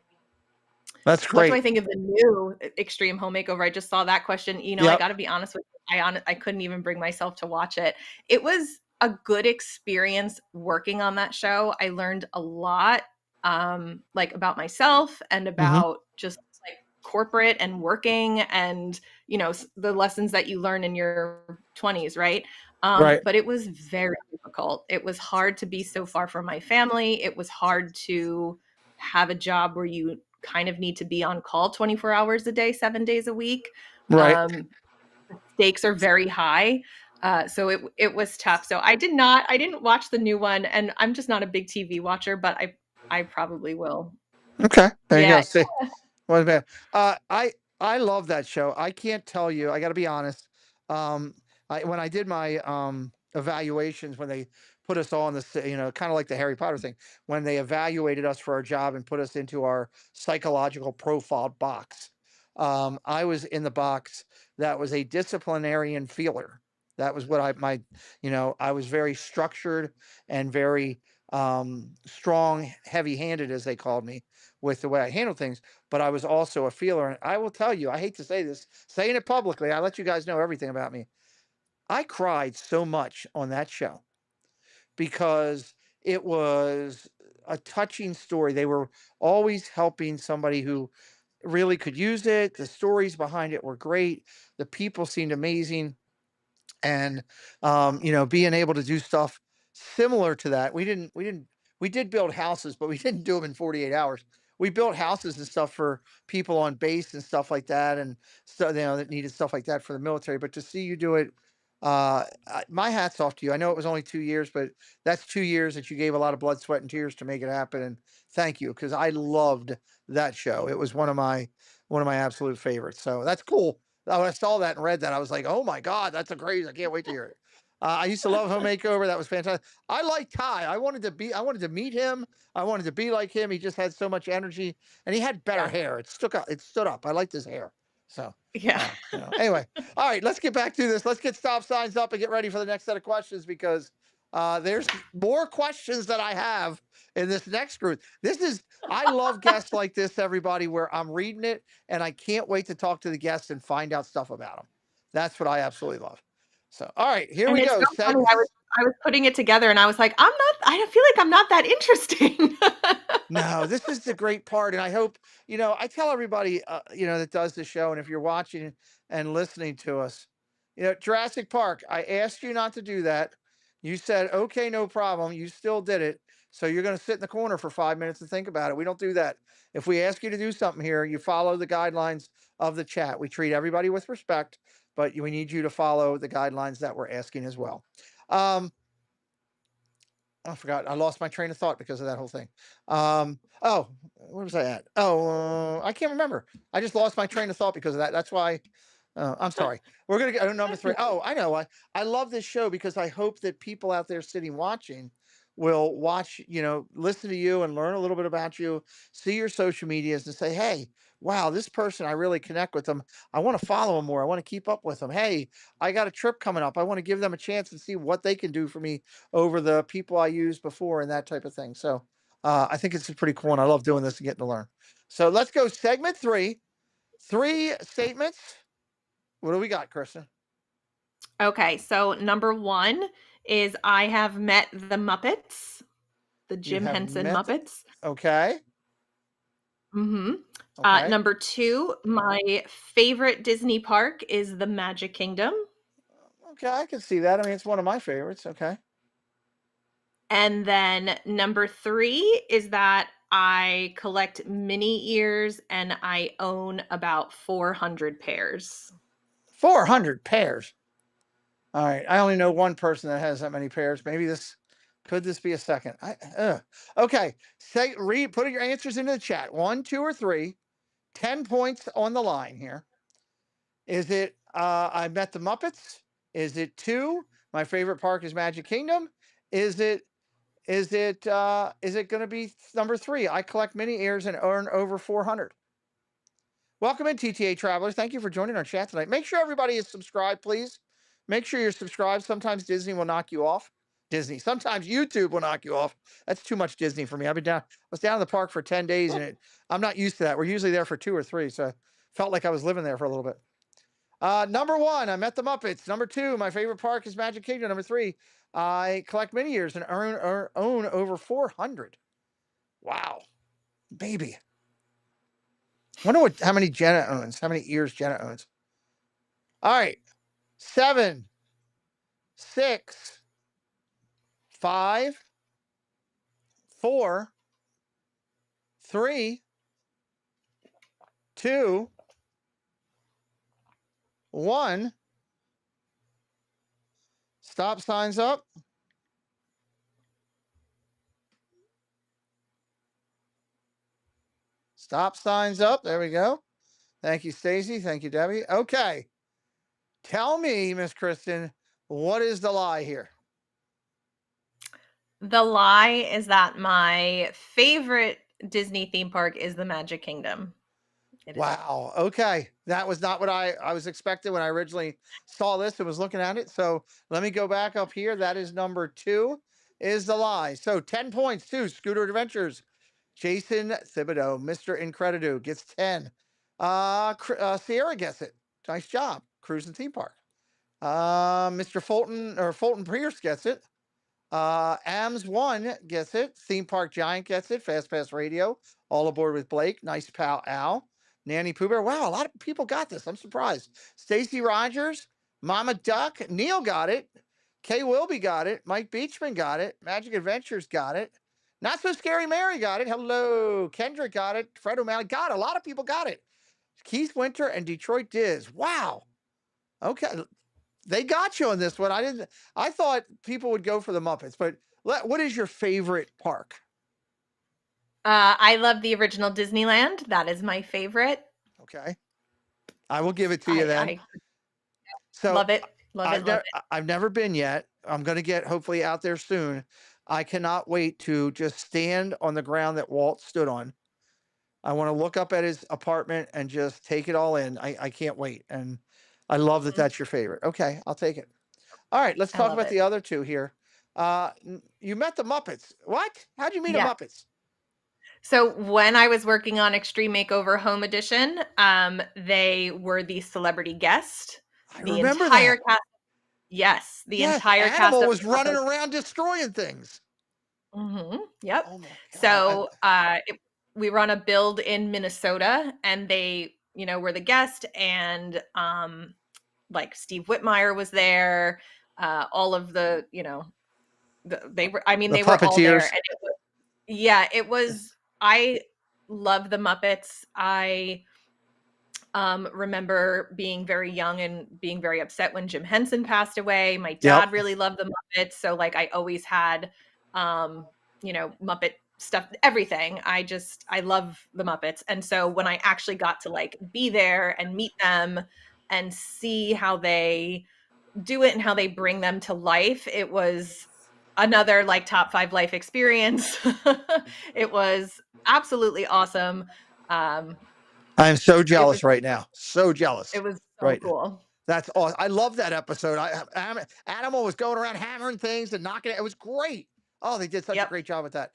that's what do I great. think of the new Extreme Home Makeover? I just saw that question. I Yep. got to be honest with you. I couldn't even bring myself to watch it. It was a good experience working on that show. I learned a lot, like about myself and Hmm. about just like corporate and working and the lessons that you learn in your 20s, right? Right. But it was very difficult. It was hard to be so far from my family. It was hard to have a job where you kind of need to be on call 24 hours a day, 7 days a week. Right. Stakes are very high. So it was tough. So I didn't watch the new one, and I'm just not a big TV watcher, but I probably will. Okay. There you go. Yeah. See, what bad. I love that show. I can't tell you. I got to be honest. Um, when I did my evaluations, when they put us all in this, kind of like the Harry Potter thing, when they evaluated us for our job and put us into our psychological profile box, I was in the box that was a disciplinarian feeler. That was what I was very structured and very strong, heavy-handed, as they called me, with the way I handle things. But I was also a feeler. And I will tell you, I hate to say this, saying it publicly, I let you guys know everything about me. I cried so much on that show because it was a touching story. They were always helping somebody who really could use it. The stories behind it were great. The people seemed amazing. And being able to do stuff similar to that. We did build houses, but we didn't do them in 48 hours. We built houses and stuff for people on base and stuff like that, and so that needed stuff like that for the military. But to see you do it, my hat's off to you. I know it was only 2 years, but that's 2 years that you gave a lot of blood, sweat, and tears to make it happen. And thank you, because I loved that show. It was one of my absolute favorites. So that's cool. Oh, I saw that and read that. I was like, oh my God, that's a crazy. I can't wait to hear it. I used to love Home Makeover. That was fantastic. I like Ty. I wanted to meet him. I wanted to be like him. He just had so much energy and he had better Yeah. hair. It stuck up. It stood up. I liked his hair. So, Yeah. anyway, all right, let's get back to this. Let's get stop signs up and get ready for the next set of questions because there's more questions that I have in this next group. I love guests like this, everybody, where I'm reading it and I can't wait to talk to the guests and find out stuff about them. That's what I absolutely love. So, all right, here And we it's go. so funny. I was putting it together and I was like, I don't feel like I'm not that interesting. No, this is the great part. And I hope, I tell everybody, that does the show. And if you're watching and listening to us, Jurassic Park, I asked you not to do that. You said, okay, no problem. You still did it. So you're going to sit in the corner for 5 minutes and think about it. We don't do that. If we ask you to do something here, you follow the guidelines of the chat. We treat everybody with respect, but we need you to follow the guidelines that we're asking as well. I forgot. I lost my train of thought because of that whole thing. Oh, where was I at? Oh, I can't remember. I just lost my train of thought because of that. That's why. I'm sorry. We're gonna go to number 3. Oh, I know. I love this show because I hope that people out there sitting watching will watch, listen to you and learn a little bit about you, see your social medias and say, hey, wow, this person, I really connect with them. I want to follow them more. I want to keep up with them. Hey, I got a trip coming up. I want to give them a chance and see what they can do for me over the people I used before and that type of thing. So I think it's pretty cool. And I love doing this and getting to learn. So let's go segment 3, 3 statements. What do we got, Kristen? Okay, so number 1 is I have met the Muppets, the You Jim have Henson met. Muppets. Okay. Mhm. Okay. Number 2, my favorite Disney park is the Magic Kingdom. Okay. I can see that. I mean, it's one of my favorites. Okay. And then number 3 is that I collect mini ears and I own about 400 pairs. 400 pairs. All right. I only know one person that has that many pairs. Maybe could this be a second? Okay. Put your answers into the chat. 1, 2, or 3. 10 points on the line here. Is it I met the Muppets? Is it 2? My favorite park is Magic Kingdom. Is it going to be number 3? I collect mini ears and earn over 400. Welcome in, TTA travelers. Thank you for joining our chat tonight. Make sure everybody is subscribed, please. Make sure you're subscribed. Sometimes Disney will knock you off. Sometimes YouTube will knock you off. That's too much Disney for me. I was down in the park for 10 days and I'm not used to that. We're usually there for 2 or 3. So I felt like I was living there for a little bit. Number 1, I met the Muppets. Number 2, my favorite park is Magic Kingdom. Number 3, I collect mini ears and own over 400. Wow, baby. Wonder how many Jenna owns. How many ears Jenna owns? All right, 7, 6, 5, 4, 3, 2, 1. Stop signs up. Stop signs up. There we go. Thank you, Stacy. Thank you, Debbie. Okay. Tell me, Miss Kristen, what is the lie here? The lie is that my favorite Disney theme park is the Magic Kingdom. Wow. Okay. That was not what I was expecting when I originally saw this and was looking at it. So let me go back up here. That is number 2 is the lie. So 10 points to Scooter Adventures. Jason Thibodeau, Mr. Incredido gets 10. Sierra gets it. Nice job. Cruising Theme Park. Mr. Fulton Pierce gets it. AMS1 gets it. Theme Park Giant gets it. Fast Pass Radio. All Aboard with Blake. Nice Pal Al. Nanny Pooh Bear. Wow, a lot of people got this. I'm surprised. Stacy Rogers. Mama Duck. Neil got it. Kay Wilby got it. Mike Beachman got it. Magic Adventures got it. Not So Scary Mary got it. Hello. Kendrick got it. Fred O'Malley got it. A lot of people got it. Keith Winter and Detroit Diz. Wow. Okay. They got you on this one. I thought people would go for the Muppets, but what is your favorite park? I love the original Disneyland. That is my favorite. Okay. I will give it to you then. So love it. I've never been yet. I'm going to get hopefully out there soon. I cannot wait to just stand on the ground that Walt stood on. I want to look up at his apartment and just take it all in. I can't wait. And I love that that's your favorite. Okay, I'll take it. All right, let's talk about the other two here. You met the Muppets. What? How'd you meet the Muppets? So when I was working on Extreme Makeover Home Edition, they were the celebrity guest. I remember that. Cast. Yes, the entire cast. Animal was running around destroying things. Mm-hmm. Yep. Oh my God. So we were on a build in Minnesota, and they, were the guest, and like Steve Whitmire was there. All of the, they were. I mean, they were all there. And it was. I love the Muppets. I remember being very young and being very upset when Jim Henson passed away. My dad really loved the Muppets, so like I always had, Muppet stuff, everything. I love the Muppets, and so when I actually got to like be there and meet them and see how they do it and how they bring them to life, it was another like top 5 life experience. It was absolutely awesome. I'm so jealous right now. So jealous. It was so cool. That's awesome. I love that episode. Animal was going around hammering things and knocking it. It was great. Oh, they did such a great job with that.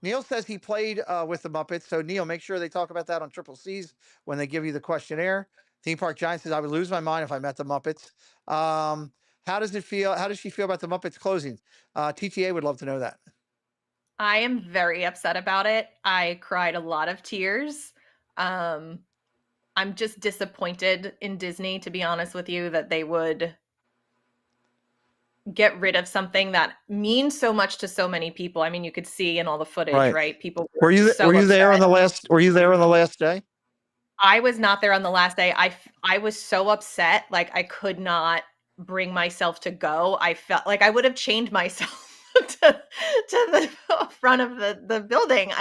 Neil says he played with the Muppets. So Neil, make sure they talk about that on Triple C's when they give you the questionnaire. Theme Park Giant says I would lose my mind if I met the Muppets. How does it feel? How does she feel about the Muppets closing? TTA would love to know that. I am very upset about it. I cried a lot of tears. I'm just disappointed in Disney, to be honest with you, that they would get rid of something that means so much to so many people. I mean, you could see in all the footage, right? People were you there on the last? Were you there on the last day? I was not there on the last day. I was so upset, like I could not bring myself to go. I felt like I would have chained myself to the front of the building.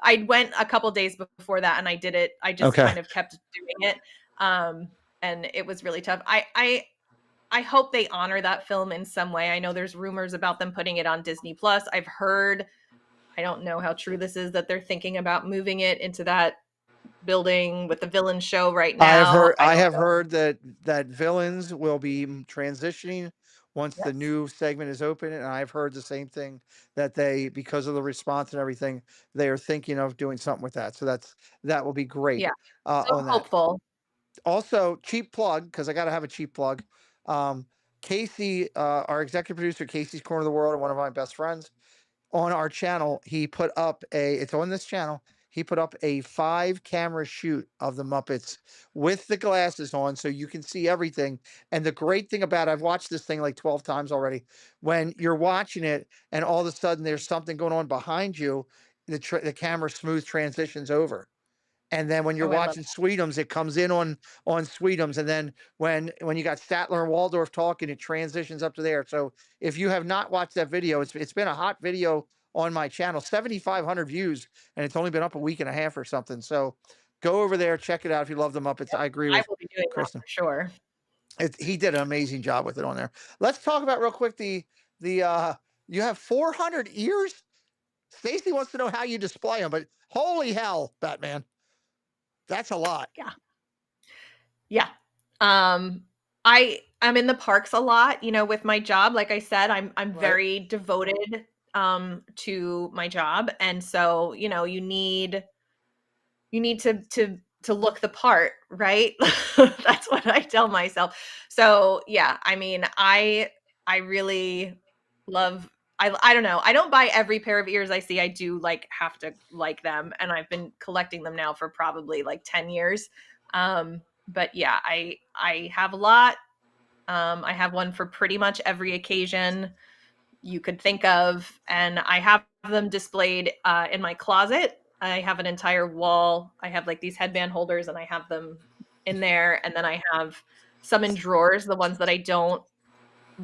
I went a couple days before that and I did it. I just kind of kept doing it. And it was really tough. I hope they honor that film in some way. I know there's rumors about them putting it on Disney Plus. I've heard, I don't know how true this is, that they're thinking about moving it into that building with the Villains show right now. I have heard that Villains will be transitioning once the new segment is open, and I've heard the same thing, that they, because of the response and everything, they are thinking of doing something with that. So that will be great. Yeah, so hopeful. Also, cheap plug, because I got to have a cheap plug. Casey, our executive producer, Casey's Corner of the World, and one of my best friends, on our channel, he put up it's on this channel, he put up a 5-camera shoot of the Muppets with the glasses on, so you can see everything. And the great thing about it, I've watched this thing like 12 times already, when you're watching it and all of a sudden there's something going on behind you, the camera smooth transitions over. And then when you're watching Sweetums, it comes in on Sweetums. And then when you got Statler and Waldorf talking, it transitions up to there. So if you have not watched that video, it's been a hot video on my channel, 7,500 views, and it's only been up a week and a half or something. So go over there, check it out if you love the Muppets. I agree with Kristen. Sure. He did an amazing job with it on there. Let's talk about real quick you have 400 ears. Stacy wants to know how you display them, but holy hell, Batman. That's a lot. Yeah. I'm in the parks a lot, with my job. Like I said, I'm very devoted to my job. And so, you need to look the part, right? That's what I tell myself. So yeah, I mean, I really love I don't know. I don't buy every pair of ears I see. I do like have to like them, and I've been collecting them now for probably like 10 years. But yeah, I have a lot. I have one for pretty much every occasion you could think of, and I have them displayed in my closet. I have an entire wall. I have like these headband holders, and I have them in there, and then I have some in drawers, the ones that I don't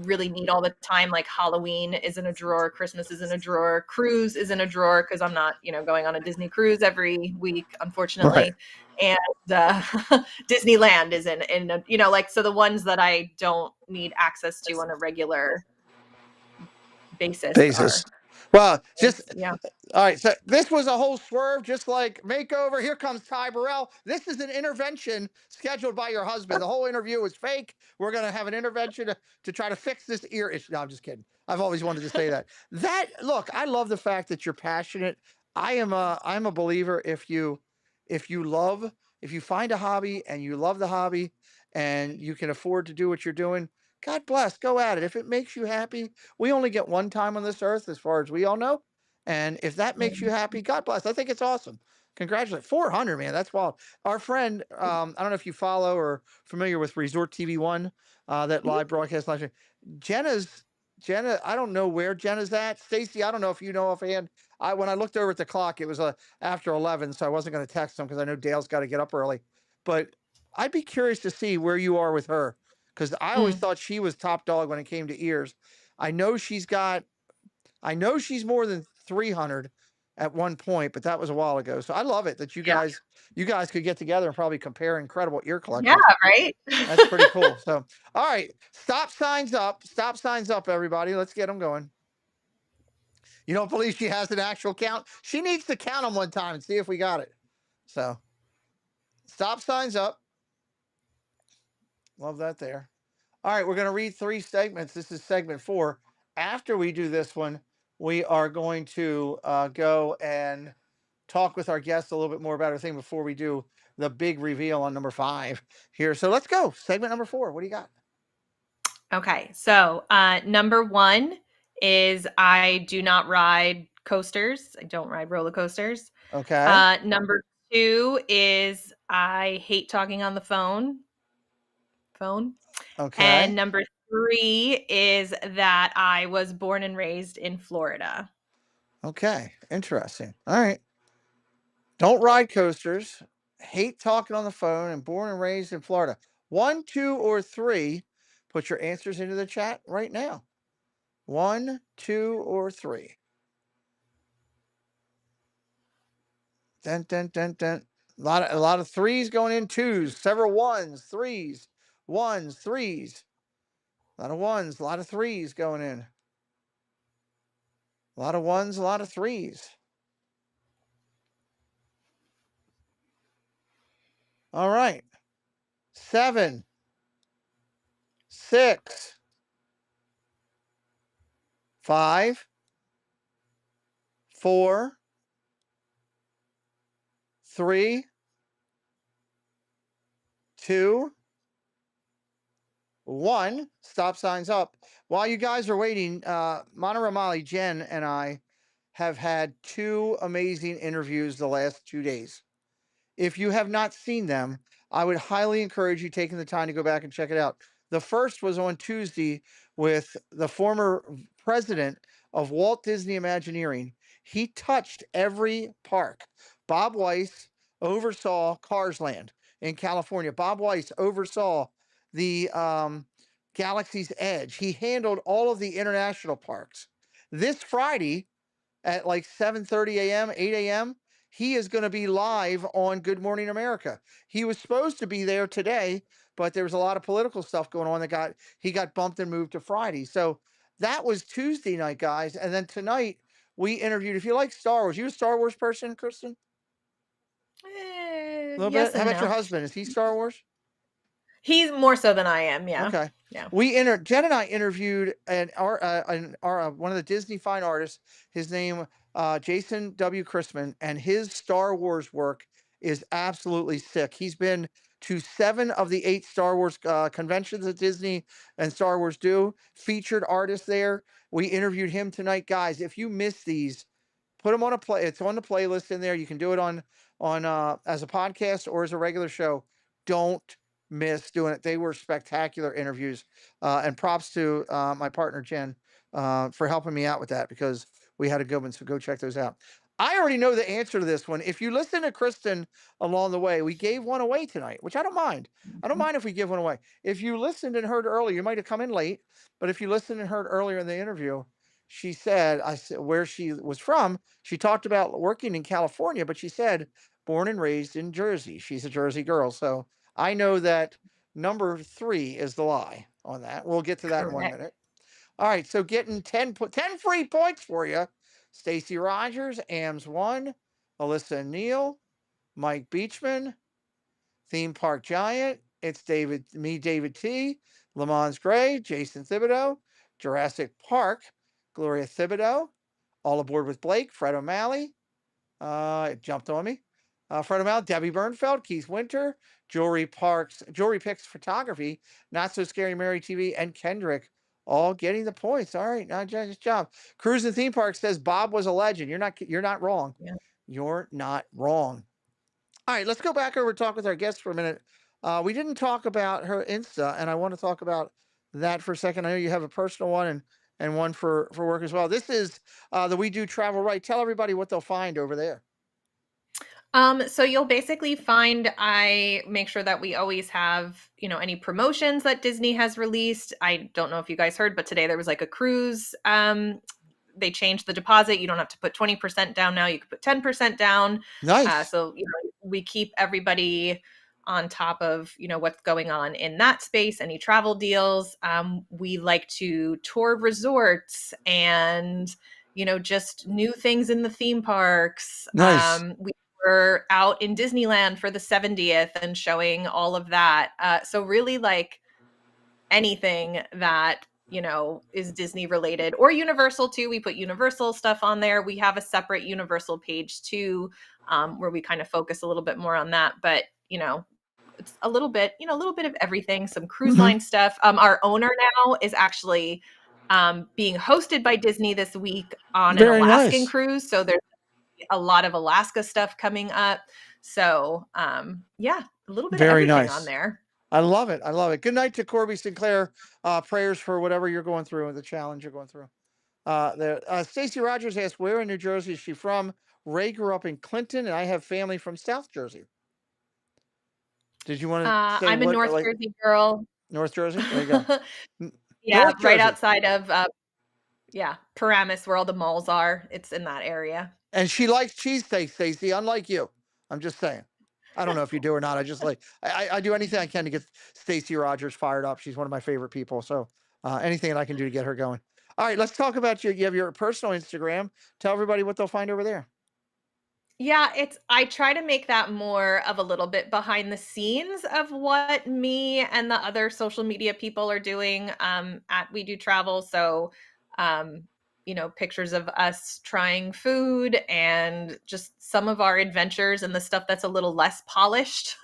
really need all the time, like Halloween is in a drawer, Christmas is in a drawer, cruise is in a drawer because I'm not, going on a Disney cruise every week, Right. unfortunately. And Disneyland is in a, like, so the ones that I don't need access to on a regular basis Basis. are Well, just yeah. all right. So this was a whole swerve, just like makeover. Here comes Ty Burrell. This is an intervention scheduled by your husband. The whole interview was fake. We're going to have an intervention to try to fix this ear issue. No, I'm just kidding. I've always wanted to say that. Look, I love the fact that you're passionate. I'm a believer. If you find a hobby and you love the hobby and you can afford to do what you're doing, God bless. Go at it. If it makes you happy, we only get one time on this earth, as far as we all know. And if that makes you happy, God bless. I think it's awesome. Congratulations. 400, man. That's wild. Our friend, I don't know if you follow or familiar with Resort TV One, that Mhm. live broadcast live. Jenna, I don't know where Jenna's at. Stacy, I don't know if you know offhand. When I looked over at the clock, it was after 11, so I wasn't going to text him because I know Dale's got to get up early. But I'd be curious to see where you are with her because I always Mm. thought she was top dog when it came to ears. I know she's got I know she's more than 300 at one point, but that was a while ago. So I love it that Yeah. you guys could get together and probably compare incredible ear Yeah, collections. right? That's pretty cool. So, all right, stop signs up. Stop signs up, everybody. Let's get them going. You don't believe she has an actual count? She needs to count them one time and see if we got it. So, stop signs up. Love that there. All right, we're going to read 3 segments. This is segment 4. After we do this one, we are going to go and talk with our guests a little bit more about our thing before we do the big reveal on number 5 here. So let's go. Segment number 4. What do you got? Okay, so number 1 is I do not ride coasters. I don't ride roller coasters. Okay. Number 2 is I hate talking on the phone. And Okay. number 3 is that I was born and raised in Florida. Okay. Interesting. All right. Don't ride coasters. Hate talking on the phone and born and raised in Florida. 1, 2, or 3. Put your answers into the chat right now. 1, 2, or 3. Dun, dun, dun, dun. A lot of 3s going in, 2s, several 1s, 3s, 1s, 3s. A lot of 1s, a lot of 3s going in. A lot of 1s, a lot of 3s. All right. 7, 6, 5, 4, 3, 2, 1. Stop signs up. While you guys are waiting, Mana Ramali, Jen, and I have had 2 amazing interviews the last 2 days. If you have not seen them, I would highly encourage you taking the time to go back and check it out. The first was on Tuesday with the former president of Walt Disney Imagineering. He touched every park. Bob Weiss oversaw Cars Land in California. Bob Weiss oversaw the Galaxy's Edge. He handled all of the international parks. This Friday, at like 7:30 a.m., 8 a.m. He is going to be live on Good Morning America. He was supposed to be there today, but there was a lot of political stuff going on that he got bumped and moved to Friday. So that was Tuesday night, guys. And then tonight we interviewed. If you like Star Wars, you a Star Wars person, Kristen? A little Yes bit. How and about your no. husband? Is he Star Wars? He's more so than I am, yeah. Okay. Yeah. Jen and I interviewed one of the Disney fine artists. His name, Jason W. Chrisman, and his Star Wars work is absolutely sick. He's been to 7 of the 8 Star Wars conventions that Disney and Star Wars do. Featured artist there. We interviewed him tonight, guys. If you miss these, put them on a play. It's on the playlist in there. You can do it on as a podcast or as a regular show. Don't miss doing it. They were spectacular interviews, and props to my partner Jen for helping me out with that because we had a good one. So go check those out. I already know the answer to this one. If you listen to Kristen along the way, we gave one away tonight, which I don't mind. I don't mind if we give one away. If you listened and heard earlier, you might have come in late, but if you listened and heard earlier in the interview, she said, I said where she was from. She talked about working in California, but she said born and raised in Jersey. She's a Jersey girl. So I know that number 3 is the lie on that. We'll get to that in 1 Correct. minute. All right. So getting 10 free points for you. Stacy Rogers, Ams 1, Alyssa Neal, Mike Beachman, Theme Park Giant. It's David T, Lamont Gray, Jason Thibodeau, Jurassic Park, Gloria Thibodeau, All Aboard with Blake, Fred O'Malley. It jumped on me. Fred O'Malley, Debbie Bernfeld, Keith Winter, Jewelry Picks Photography, Not So Scary Mary TV, and Kendrick all getting the points. All right, now nice job. Cruise and Theme Park says Bob was a legend. You're not wrong. Yeah. You're not wrong. All right, let's go back over and talk with our guest for a minute. We didn't talk about her Insta, and I want to talk about that for a second. I know you have a personal one and one for work as well. This is the We Do Travel Right. Tell everybody what they'll find over there. So you'll basically find I make sure that we always have, any promotions that Disney has released. I don't know if you guys heard, but today there was like a cruise. They changed the deposit. You don't have to put 20% down now. You can put 10% down. Nice. So we keep everybody on top of, what's going on in that space, any travel deals. We like to tour resorts and, just new things in the theme parks. Nice. We were out in Disneyland for the 70th and showing all of that. So really like anything that, is Disney related or Universal too. We put Universal stuff on there. We have a separate Universal page too, where we kind of focus a little bit more on that. But, it's a little bit of everything, some cruise line stuff. Our owner now is actually being hosted by Disney this week on an Alaskan cruise. So there's a lot of Alaska stuff coming up. So yeah, a little bit of everything on there. I love it. I love it. Good night to Corby Sinclair. Prayers for whatever you're going through and the challenge you're going through. Stacy Rogers asked, where in New Jersey is she from? Ray grew up in Clinton, and I have family from South Jersey. Did you want to say I'm a North Jersey girl. North Jersey? There you go. Yeah, North right Jersey. Outside of Paramus, where all the malls are. It's in that area. And she likes cheesesteak, Stacy, unlike you. I'm just saying. I don't know if you do or not. I just I do anything I can to get Stacy Rogers fired up. She's one of my favorite people. So anything that I can do to get her going. All right, let's talk about you have your personal Instagram. Tell everybody what they'll find over there. Yeah, I try to make that more of a little bit behind the scenes of what me and the other social media people are doing at We Do Travel. So, pictures of us trying food and just some of our adventures and the stuff that's a little less polished.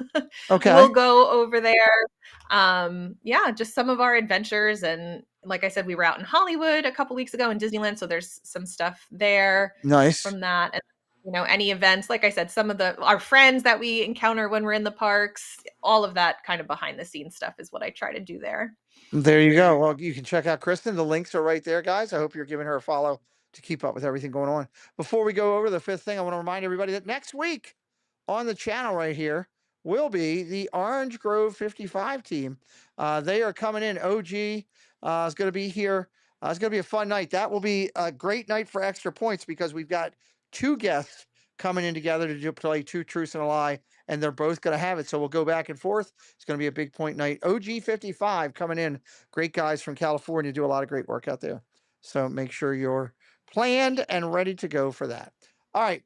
Okay. We'll go over there. Just some of our adventures. And like I said, we were out in Hollywood a couple weeks ago in Disneyland. So there's some stuff there. Nice. From that. And any events, like I said, some of our friends that we encounter when we're in the parks, all of that kind of behind the scenes stuff is what I try to do there. There you go. Well, you can check out Kristen. The links are right there, guys. I hope you're giving her a follow to keep up with everything going on. Before we go over the fifth thing, I want to remind everybody that next week on the channel right here will be the Orange Grove 55 team. They are coming in. OG is going to be here. It's going to be a fun night. That will be a great night for extra points because we've got 2 guests coming in together to play 2 truths and a lie, and they're both going to have it. So we'll go back and forth. It's going to be a big point night. OG 55 coming in. Great guys from California, do a lot of great work out there. So make sure you're planned and ready to go for that. All right.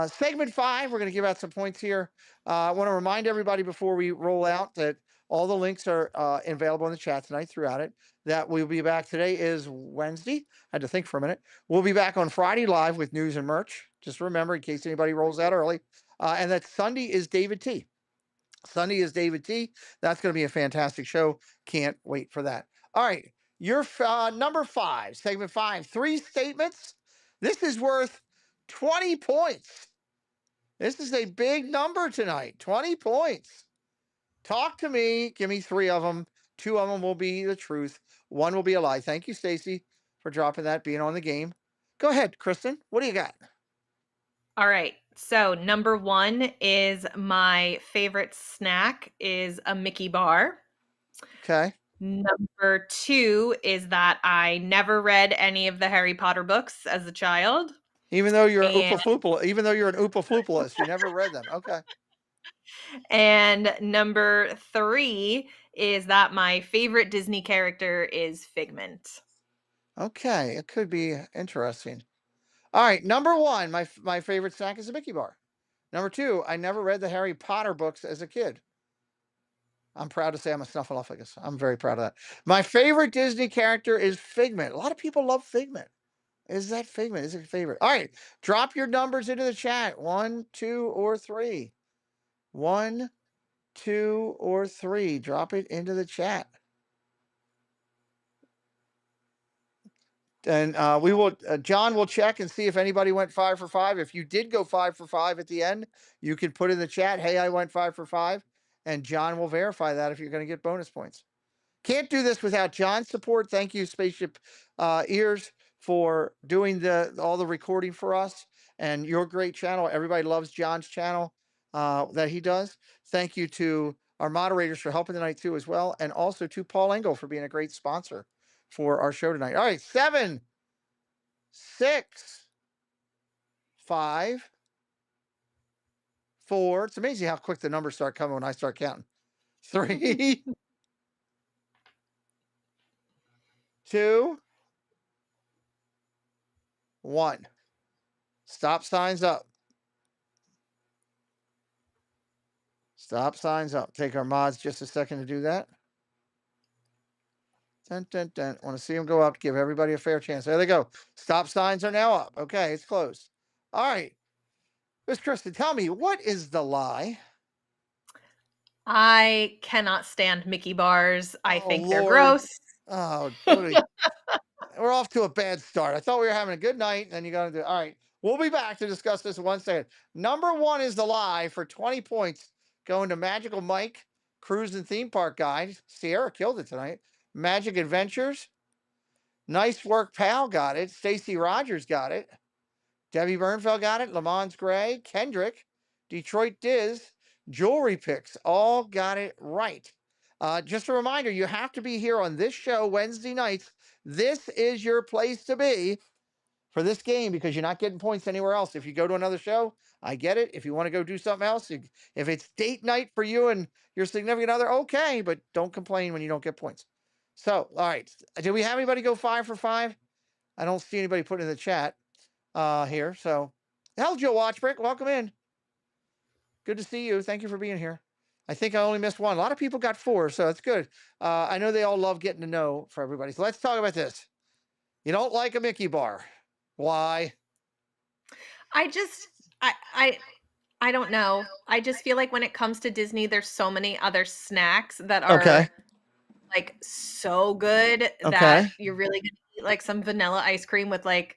Segment 5, we're going to give out some points here. I want to remind everybody before we roll out that all the links are available in the chat tonight throughout it. That we'll be back. Today is Wednesday. I had to think for a minute. We'll be back on Friday live with news and merch. Just remember, in case anybody rolls out early. And that Sunday is David T. Sunday is David T. That's going to be a fantastic show. Can't wait for that. All right. Your number 5, segment 5, 3 statements. This is worth 20 points. This is a big number tonight. 20 points. Talk to me. Give me 3 of them. 2 of them will be the truth. 1 will be a lie. Thank you, Stacy, for dropping that, being on the game. Go ahead, Kristen. What do you got? All right. So number 1 is my favorite snack is a Mickey bar. Okay. Number 2 is that I never read any of the Harry Potter books as a child. Even though you're And- an Oopa Floopalist, you never read them. Okay. And number 3 is that my favorite Disney character is Figment. Okay, it could be interesting. All right, number 1, my favorite snack is a Mickey bar. Number 2, I never read the Harry Potter books as a kid. I'm proud to say I'm a snuffleupagus. I'm very proud of that. My favorite Disney character is Figment. A lot of people love Figment. Is that Figment? Is it your favorite? All right, drop your numbers into the chat. 1, 2, or 3. 1, 2, or 3. Drop it into the chat. And we will, John will check and see if anybody went 5 for 5. If you did go 5 for 5 at the end, you can put in the chat, hey, I went 5 for 5. And John will verify that if you're going to get bonus points. Can't do this without John's support. Thank you, Spaceship Ears, for doing all the recording for us and your great channel. Everybody loves John's channel that he does. Thank you to our moderators for helping tonight too as well. And also to Paul Engel for being a great sponsor for our show tonight. All right, 7, 6, 5, 4. It's amazing how quick the numbers start coming when I start counting. 3, 2, 1. Stop signs up. Stop signs up. Take our mods just a second to do that. Dun, dun, dun. Want to see them go up. Give everybody a fair chance. There they go. Stop signs are now up. Okay, it's closed. All right. Miss Kristen, tell me, what is the lie? I cannot stand Mickey bars. I think they're Lord. gross. Oh, we're off to a bad start. I thought we were having a good night, and then you got to do. All right, we'll be back to discuss this in 1 second. Number 1 is the lie for 20 points, going to Magical Mike, Cruise and Theme Park Guide. Sierra killed it tonight. Magic Adventures. Nice work, pal. Got it. Stacy Rogers got it. Debbie Bernfeld got it. Lamont Gray, Kendrick, Detroit Diz, Jewelry Picks, all got it right. Just a reminder, you have to be here on this show Wednesday nights. This is your place to be for this game because you're not getting points anywhere else. If you go to another show, I get it. If you want to go do something else, if it's date night for you and your significant other, okay, but don't complain when you don't get points. So, all right. Did we have anybody go 5 for 5? I don't see anybody put in the chat here. So, hell, Joe Watchbrick, welcome in. Good to see you. Thank you for being here. I think I only missed 1. A lot of people got 4, so that's good. I know they all love getting to know for everybody. So let's talk about this. You don't like a Mickey bar. Why? I don't know. I just feel like when it comes to Disney, there's so many other snacks that are like so good that you're really gonna eat like some vanilla ice cream with like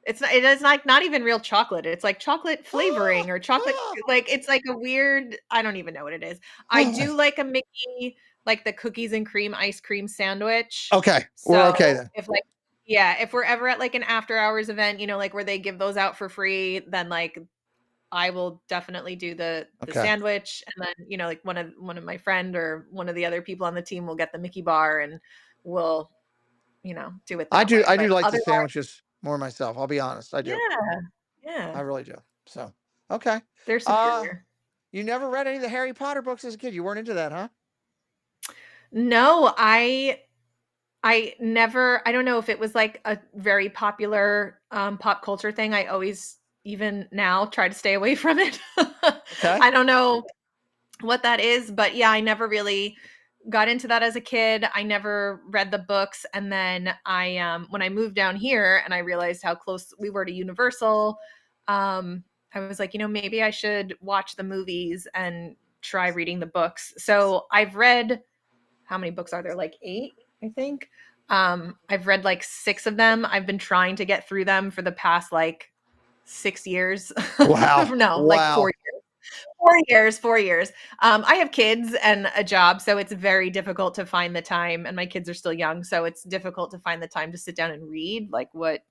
it is like not even real chocolate. It's like chocolate flavoring or chocolate like it's like a weird, I don't even know what it is. I do like a Mickey, like the cookies and cream ice cream sandwich. Okay. So we're okay then. if we're ever at like an after hours event, like where they give those out for free, then like I will definitely do the sandwich, and then like one of my friend or one of the other people on the team will get the Mickey bar, and we'll do it. I do like the sandwiches more myself. I'll be honest, I do. Yeah, I really do. So okay, they're superior. You never read any of the Harry Potter books as a kid? You weren't into that, huh? No, I never. I don't know if it was like a very popular pop culture thing. I always, even now, try to stay away from it. Okay. I don't know what that is, but yeah, I never really got into that as a kid. I never read the books, and then when I moved down here and I realized how close we were to Universal, I was like, maybe I should watch the movies and try reading the books. So I've read, how many books are there? Like 8, I think. I've read like 6 of them. I've been trying to get through them for the past like 6 years. Wow. No, like 4 Wow. years. 4 years, 4 years. I have kids and a job, so it's very difficult to find the time. And my kids are still young, so it's difficult to find the time to sit down and read. Like, what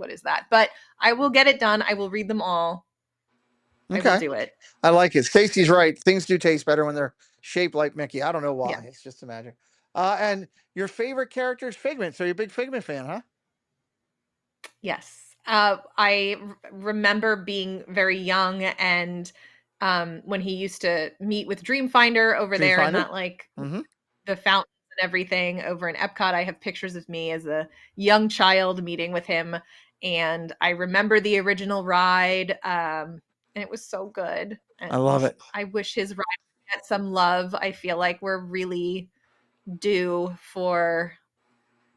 is that? But I will get it done. I will read them all. I will Okay. do it. I like it. Stacy's right. Things do taste better when they're shaped like Mickey. I don't know Yeah. why. It's just a magic. And your favorite character is Figment. So you're a big Figment fan, huh? Yes. Remember being very young and when he used to meet with Dreamfinder over there in Dreamfinder. that like Mm-hmm. the fountains and everything over in Epcot. I have pictures of me as a young child meeting with him, and I remember the original ride, and it was so good. I And love it. I wish his ride would get some love. I feel like we're really due for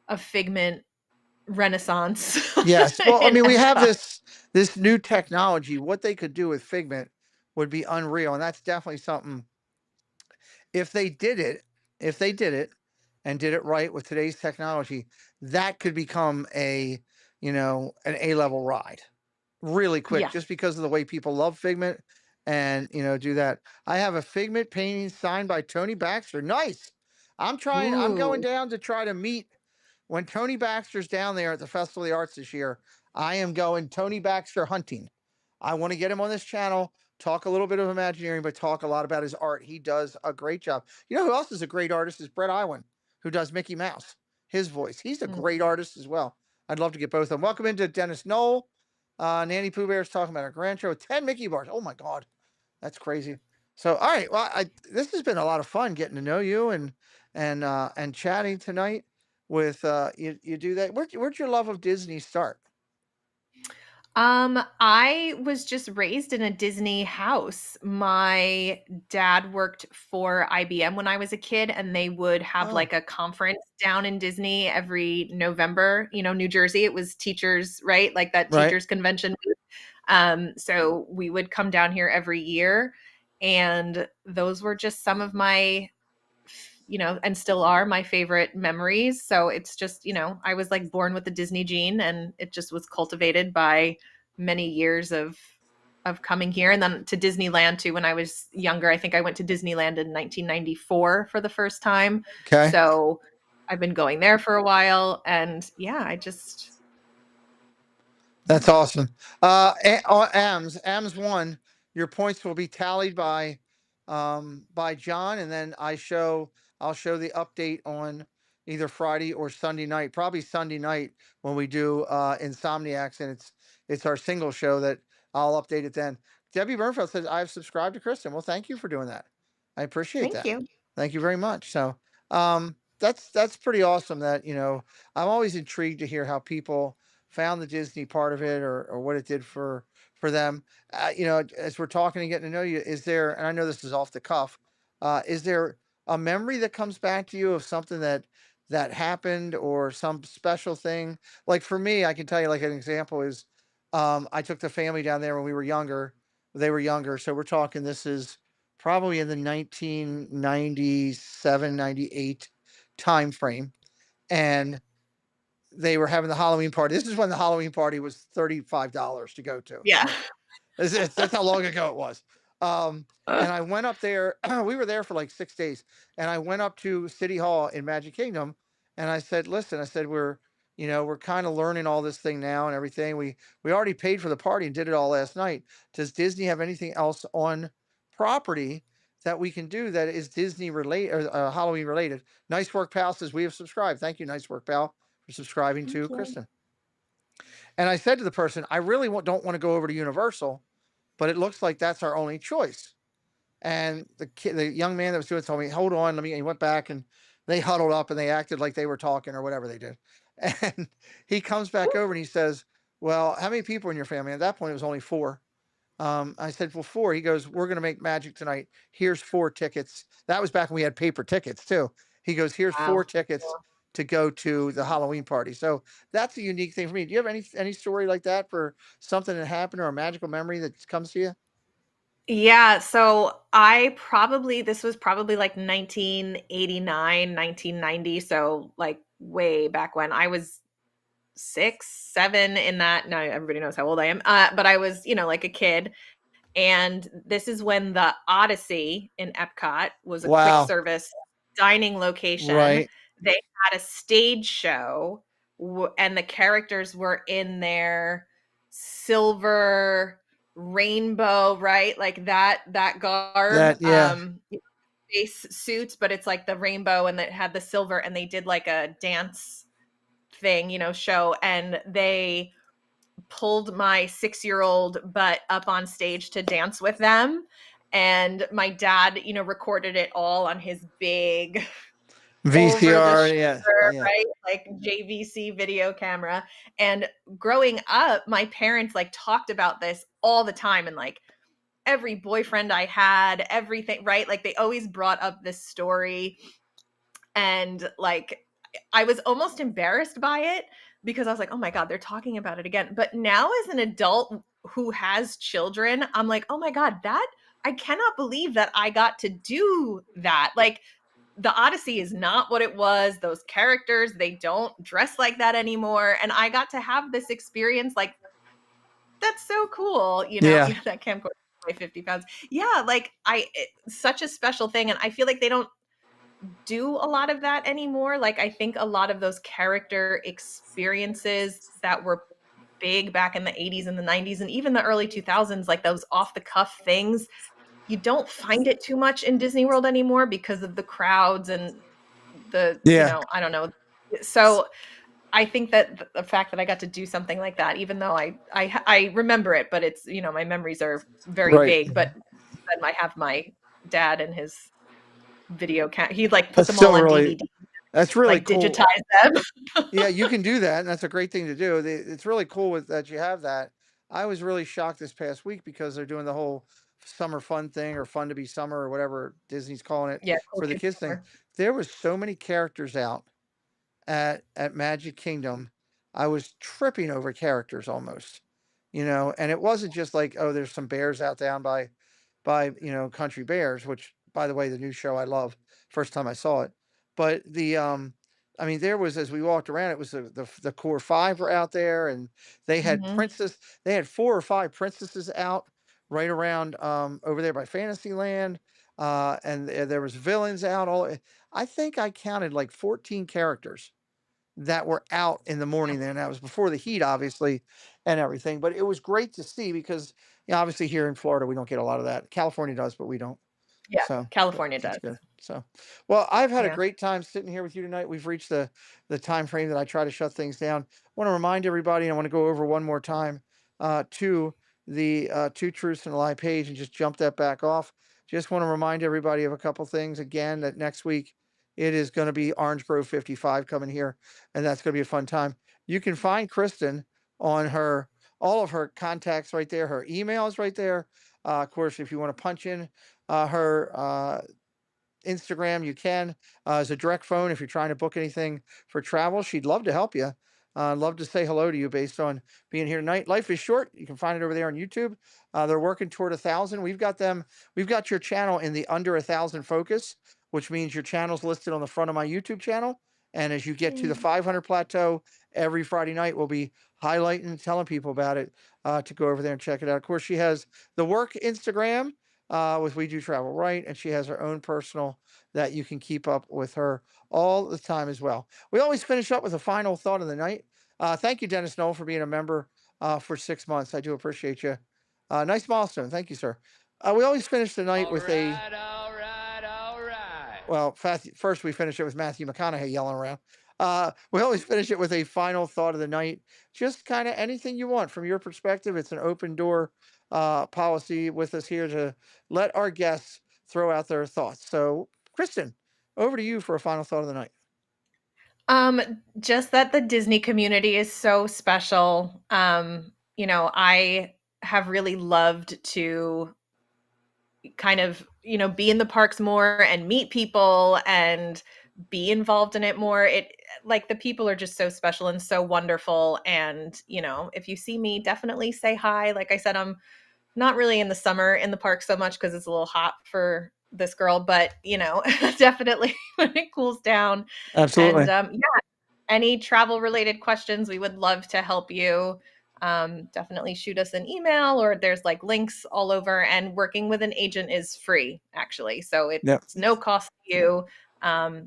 a Figment renaissance. Yes. Well, I in mean, we have Epcot. this new technology. What they could do with Figment would be unreal, and that's definitely something. If they did it, if they did it and did it right with today's technology, that could become an A-level ride really quick Yeah. just because of the way people love Figment and, do that. I have a Figment painting signed by Tony Baxter. Nice. I'm going Ooh. down to try to meet when Tony Baxter's down there at the Festival of the Arts this year. I am going Tony Baxter hunting. I want to get him on this channel, talk a little bit of Imagineering, but talk a lot about his art. He does a great job. You know who else is a great artist is Brett Iwan, who does Mickey Mouse, his voice. He's a great artist as well. I'd love to get both of them. Welcome into Dennis Knoll. Nanny Pooh Bear is talking about our grand show. 10 Mickey bars. Oh my God. That's crazy. So, all right. Well, this has been a lot of fun getting to know you and chatting tonight with you do that. Where'd your love of Disney start? I was just raised in a Disney house. My dad worked for IBM when I was a kid, and they would have Oh, like a conference down in Disney every November. New Jersey, it was teachers, right? Like that right. teachers convention. So we would come down here every year, and those were just some of my and still are my favorite memories. So it's just, I was like born with the Disney gene, and it just was cultivated by many years of coming here, and then to Disneyland too when I was younger. I think I went to Disneyland in 1994 for the first time. Okay. So I've been going there for a while, and yeah, That's awesome. AMS won. Your points will be tallied by John, and then I'll show the update on either Friday or Sunday night. Probably Sunday night when we do Insomniacs, and it's our single show that I'll update it then. Debbie Bernfeld says I've subscribed to Kristen. Well, thank you for doing that. I appreciate thank that. you. Thank you very much. So that's pretty awesome. That I'm always intrigued to hear how people found the Disney part of it or what it did for them. As we're talking and getting to know you, is there, and I know this is off the cuff, is there a memory that comes back to you of something that happened or some special thing? Like for me, I can tell you like an example is I took the family down there when we were younger. They were younger. So we're talking, this is probably in the 1997, 98 time frame. And they were having the Halloween party. This is when the Halloween party was $35 to go to. Yeah. That's how long ago it was. And I went up there. We were there for like 6 days, and I went up to City Hall in Magic Kingdom, and I said, "Listen," I said, we're kind of learning all this thing now and everything. We already paid for the party and did it all last night. Does Disney have anything else on property that we can do that is Disney related or Halloween related?" Nice Work Pal says we have subscribed. Thank you, Nice Work Pal, for subscribing Thank to you. Kristen. And I said to the person, I really don't want to go over to Universal, but it looks like that's our only choice. And the young man that was doing it told me, hold on, let me. And he went back and they huddled up and they acted like they were talking or whatever they did. And he comes back over and he says, well, how many people in your family? At that point, it was only 4. I said, well, 4. He goes, we're going to make magic tonight. Here's 4 tickets. That was back when we had paper tickets too. He goes, here's 4 Wow. tickets to go to the Halloween party. So that's a unique thing for me. Do you have any story like that for something that happened or a magical memory that comes to you? Yeah, so this was probably like 1989, 1990, so like way back when I was 6, 7 in that. Now everybody knows how old I am. But I was, like a kid. And this is when the Odyssey in Epcot was a quick Wow. service dining location. Right. They had a stage show, and the characters were in their silver rainbow, right? Like that garb, Yeah. face suits, but it's like the rainbow, and it had the silver, and they did like a dance thing, show, and they pulled my 6-year-old butt up on stage to dance with them. And my dad, recorded it all on his big over the VCR. Yeah. shoulder, Yeah. right? Like JVC video camera. And growing up, my parents like talked about this all the time, and like every boyfriend I had, everything, right? Like they always brought up this story. And like I was almost embarrassed by it because I was like, oh my God, they're talking about it again. But now, as an adult who has children, I'm like, oh my God, I cannot believe that I got to do that. Like, the Odyssey is not what it was. Those characters, they don't dress like that anymore. And I got to have this experience. Like, that's so cool. Yeah. That camcorder weigh 50 pounds. Yeah. Like, such a special thing. And I feel like they don't do a lot of that anymore. Like, I think a lot of those character experiences that were big back in the 80s and the 90s and even the early 2000s, like those off the cuff things, you don't find it too much in Disney World anymore because of the crowds and Yeah. I don't know. So I think that the fact that I got to do something like that, even though I remember it, but it's, my memories are very Right. vague, but then I have my dad and his video he like put That's them all still on really. DVD, That's really like cool. digitize them. Yeah, you can do that, and that's a great thing to do. It's really cool that you have that. I was really shocked this past week because they're doing the whole summer fun thing, or fun to be summer, or whatever Disney's calling it Yeah, cool for the Kids kids thing. Summer. There was so many characters out at Magic Kingdom. I was tripping over characters almost, and it wasn't just like, oh, there's some bears out down by Country Bears, which, by the way, the new show I love. First time I saw it, but I mean, there was, as we walked around, it was the core five were out there, and they had Mhm. princess. They had 4 or 5 princesses out right around over there by Fantasyland, and there was villains out. I think I counted like 14 characters that were out in the morning there. And that was before the heat, obviously, and everything. But it was great to see because, obviously here in Florida, we don't get a lot of that. California does, but we don't. Yeah, So California that's does. good. So, well, I've had a Yeah. great time sitting here with you tonight. We've reached the time frame that I try to shut things down. I want to remind everybody, and I want to go over one more time to the Two Truths and a Lie page and just jump that back off. Just want to remind everybody of a couple things again, that next week it is going to be Orange Grove 55 coming here, and that's going to be a fun time. You can find Kristen on all of her contacts right there. Her email is right there. Of course, if you want to punch in her Instagram, you can, as a direct phone. If you're trying to book anything for travel, she'd love to help you. Love to say hello to you based on being here tonight. Life is short. You can find it over there on YouTube. They're working toward 1,000. We've got your channel in the under 1,000 focus, which means your channel's listed on the front of my YouTube channel. And as you get to the 500 plateau, every Friday night we'll be highlighting and telling people about it, to go over there and check it out. Of course, she has the work Instagram, with We Do Travel Right, and she has her own personal that you can keep up with her all the time as well. We always finish up with a final thought of the night. Thank you, Dennis Knoll, for being a member for 6 months. I do appreciate you. Nice milestone. Thank you, sir. We always finish the night with all right. well, first we finish it with Matthew McConaughey yelling around. We always finish it with a final thought of the night. Just kind of anything you want from your perspective. It's an open door policy with us here to let our guests throw out their thoughts. So, Kristen, over to you for a final thought of the night. Um, just that the Disney community is so special. I have really loved to kind of, be in the parks more and meet people and be involved in it more. It like the people are just so special and so wonderful. And, if you see me, definitely say hi. Like I said, I'm not really in the summer in the park so much because it's a little hot for this girl, but definitely when it cools down. Absolutely. And yeah, any travel related questions, we would love to help you. Definitely shoot us an email, or there's like links all over, and working with an agent is free actually. So it's Yep. no cost to you.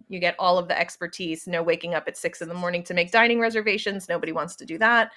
You get all of the expertise, no waking up at 6 a.m. to make dining reservations. Nobody wants to do that.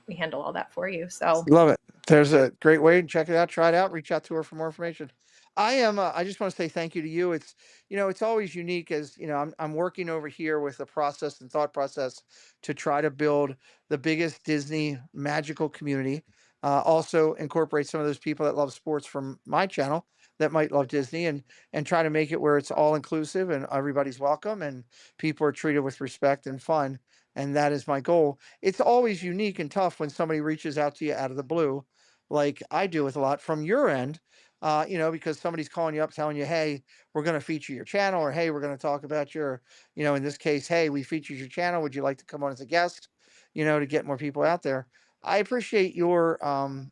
We handle all that for you. So Love it. There's a great way to check it out, try it out, reach out to her for more information. I just want to say thank you to you. It's always unique as, I'm working over here with the process and thought process to try to build the biggest Disney magical community. Also incorporate some of those people that love sports from my channel that might love Disney, and try to make it where it's all inclusive and everybody's welcome and people are treated with respect and fun. And that is my goal. It's always unique and tough when somebody reaches out to you out of the blue, like I do with a lot from your end, because somebody's calling you up telling you, hey, we're going to feature your channel, or hey, we're going to talk about your, in this case, hey, we featured your channel. Would you like to come on as a guest, to get more people out there? I appreciate your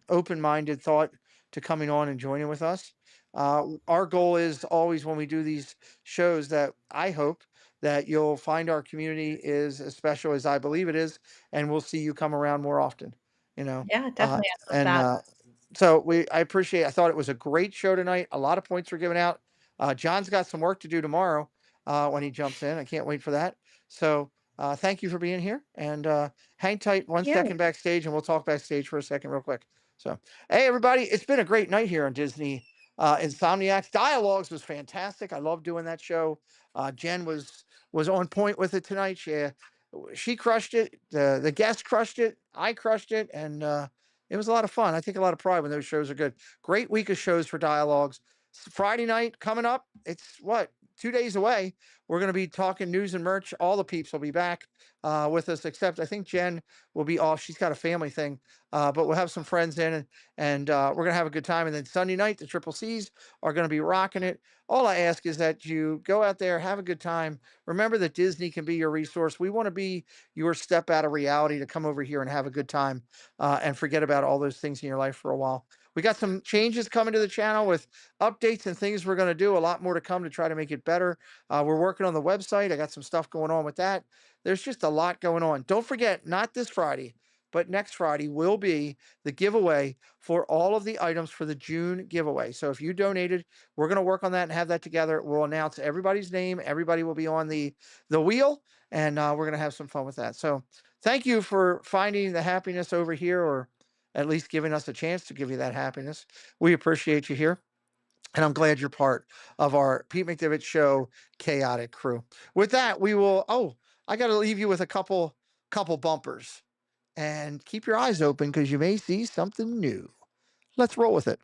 open-minded thought to coming on and joining with us. Our goal is always when we do these shows that I hope that you'll find our community is as special as I believe it is, and we'll see you come around more often, yeah, definitely. I love and that. so I thought it was a great show tonight. A lot of points were given out. John's got some work to do tomorrow when he jumps in. I can't wait for that. So thank you for being here, and hang tight one Yeah. second backstage, and we'll talk backstage for a second real quick. So, hey, everybody, it's been a great night here on Disney Insomniacs. Dialogues was fantastic. I love doing that show. Jen was on point with it tonight. She crushed it. The guest crushed it. I crushed it, and it was a lot of fun. I take a lot of pride when those shows are good. Great week of shows for Dialogues. Friday night coming up. It's 2 days away. We're going to be talking news and merch. All the peeps will be back with us, except I think Jen will be off. She's got a family thing, but we'll have some friends in, and we're going to have a good time. And then Sunday night, the Triple C's are going to be rocking it. All I ask is that you go out there, have a good time. Remember that Disney can be your resource. We want to be your step out of reality to come over here and have a good time and forget about all those things in your life for a while. We got some changes coming to the channel with updates and things we're going to do. A lot more to come to try to make it better. We're working on the website. I got some stuff going on with that. There's just a lot going on. Don't forget, not this Friday, but next Friday will be the giveaway for all of the items for the June giveaway. So if you donated, we're going to work on that and have that together. We'll announce everybody's name. Everybody will be on the wheel, and we're going to have some fun with that. So thank you for finding the happiness over here, or at least giving us a chance to give you that happiness. We appreciate you here. And I'm glad you're part of our Pete McDevitt Show chaotic crew. With that, we will, I got to leave you with a couple bumpers. And keep your eyes open because you may see something new. Let's roll with it.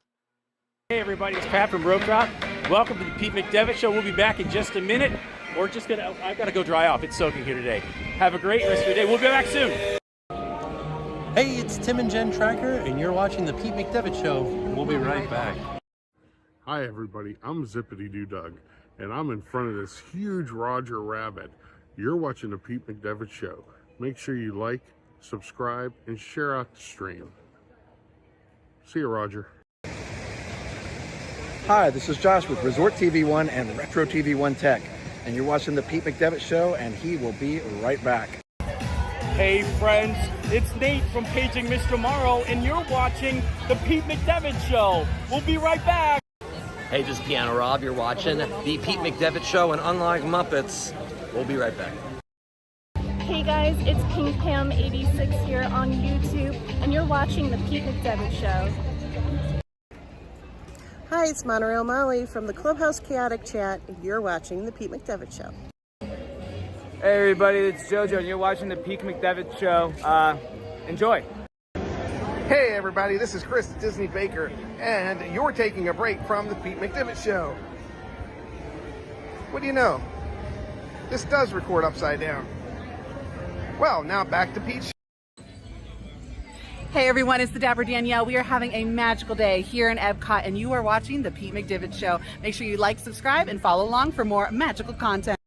Hey everybody, it's Pat from Rope Drop. Welcome to the Pete McDevitt Show. We'll be back in just a minute. I've got to go dry off. It's soaking here today. Have a great rest of your day. We'll be back soon. Hey, it's Tim and Jen Tracker, and you're watching the Pete McDevitt Show. We'll be right back. Hi everybody, I'm Zippity Doo Doug, and I'm in front of this huge Roger Rabbit. You're watching the Pete McDevitt Show. Make sure you like, subscribe, and share out the stream. See you, Roger. Hi, this is Josh with Resort TV One and Retro TV One Tech, and you're watching the Pete McDevitt Show, and he will be right back. Hey friends, it's Nate from Paging Mr. Morrow, and you're watching the Pete McDevitt Show. We'll be right back. Hey, this is Piano Rob. You're watching the Pete McDevitt Show, and unlike Muppets, we'll be right back. Hey guys, it's King Pam 86 here on YouTube, and you're watching the Pete McDevitt Show. Hi, it's Monorail Molly from the Clubhouse Chaotic Chat, and you're watching the Pete McDevitt Show. Hey everybody, it's JoJo, and you're watching the Pete McDevitt Show. Enjoy. Hey everybody, this is Chris Disney Baker, and you're taking a break from the Pete McDevitt Show. What do you know? This does record upside down. Well, now back to Pete. Hey everyone, it's the Dapper Danielle. We are having a magical day here in Epcot, and you are watching the Pete McDevitt Show. Make sure you like, subscribe, and follow along for more magical content.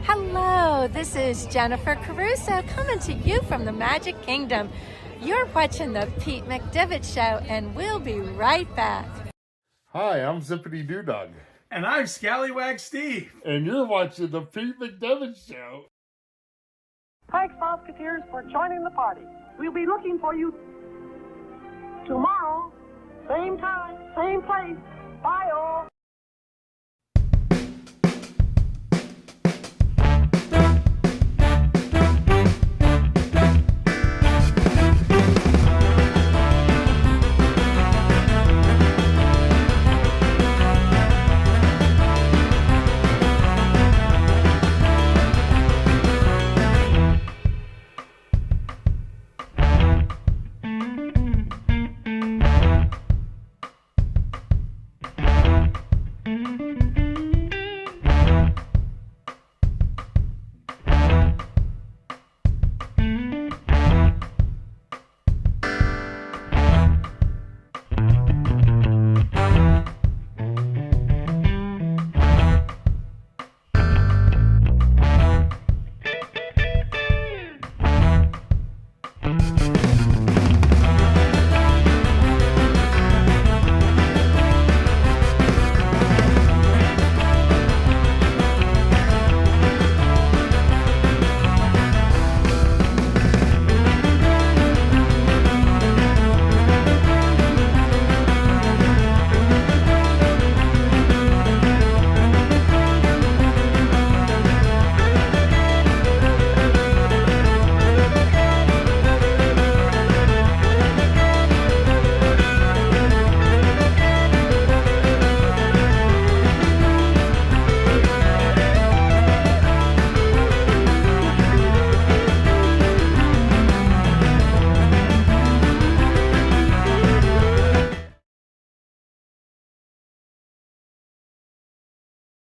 Hello, this is Jennifer Caruso coming to you from the Magic Kingdom. You're watching the Pete McDevitt Show, and we'll be right back. Hi, I'm Zippity Doo Dog. And I'm Scallywag Steve. And you're watching the Pete McDevitt Show. Thanks, Musketeers, for joining the party. We'll be looking for you tomorrow, same time, same place. Bye, all.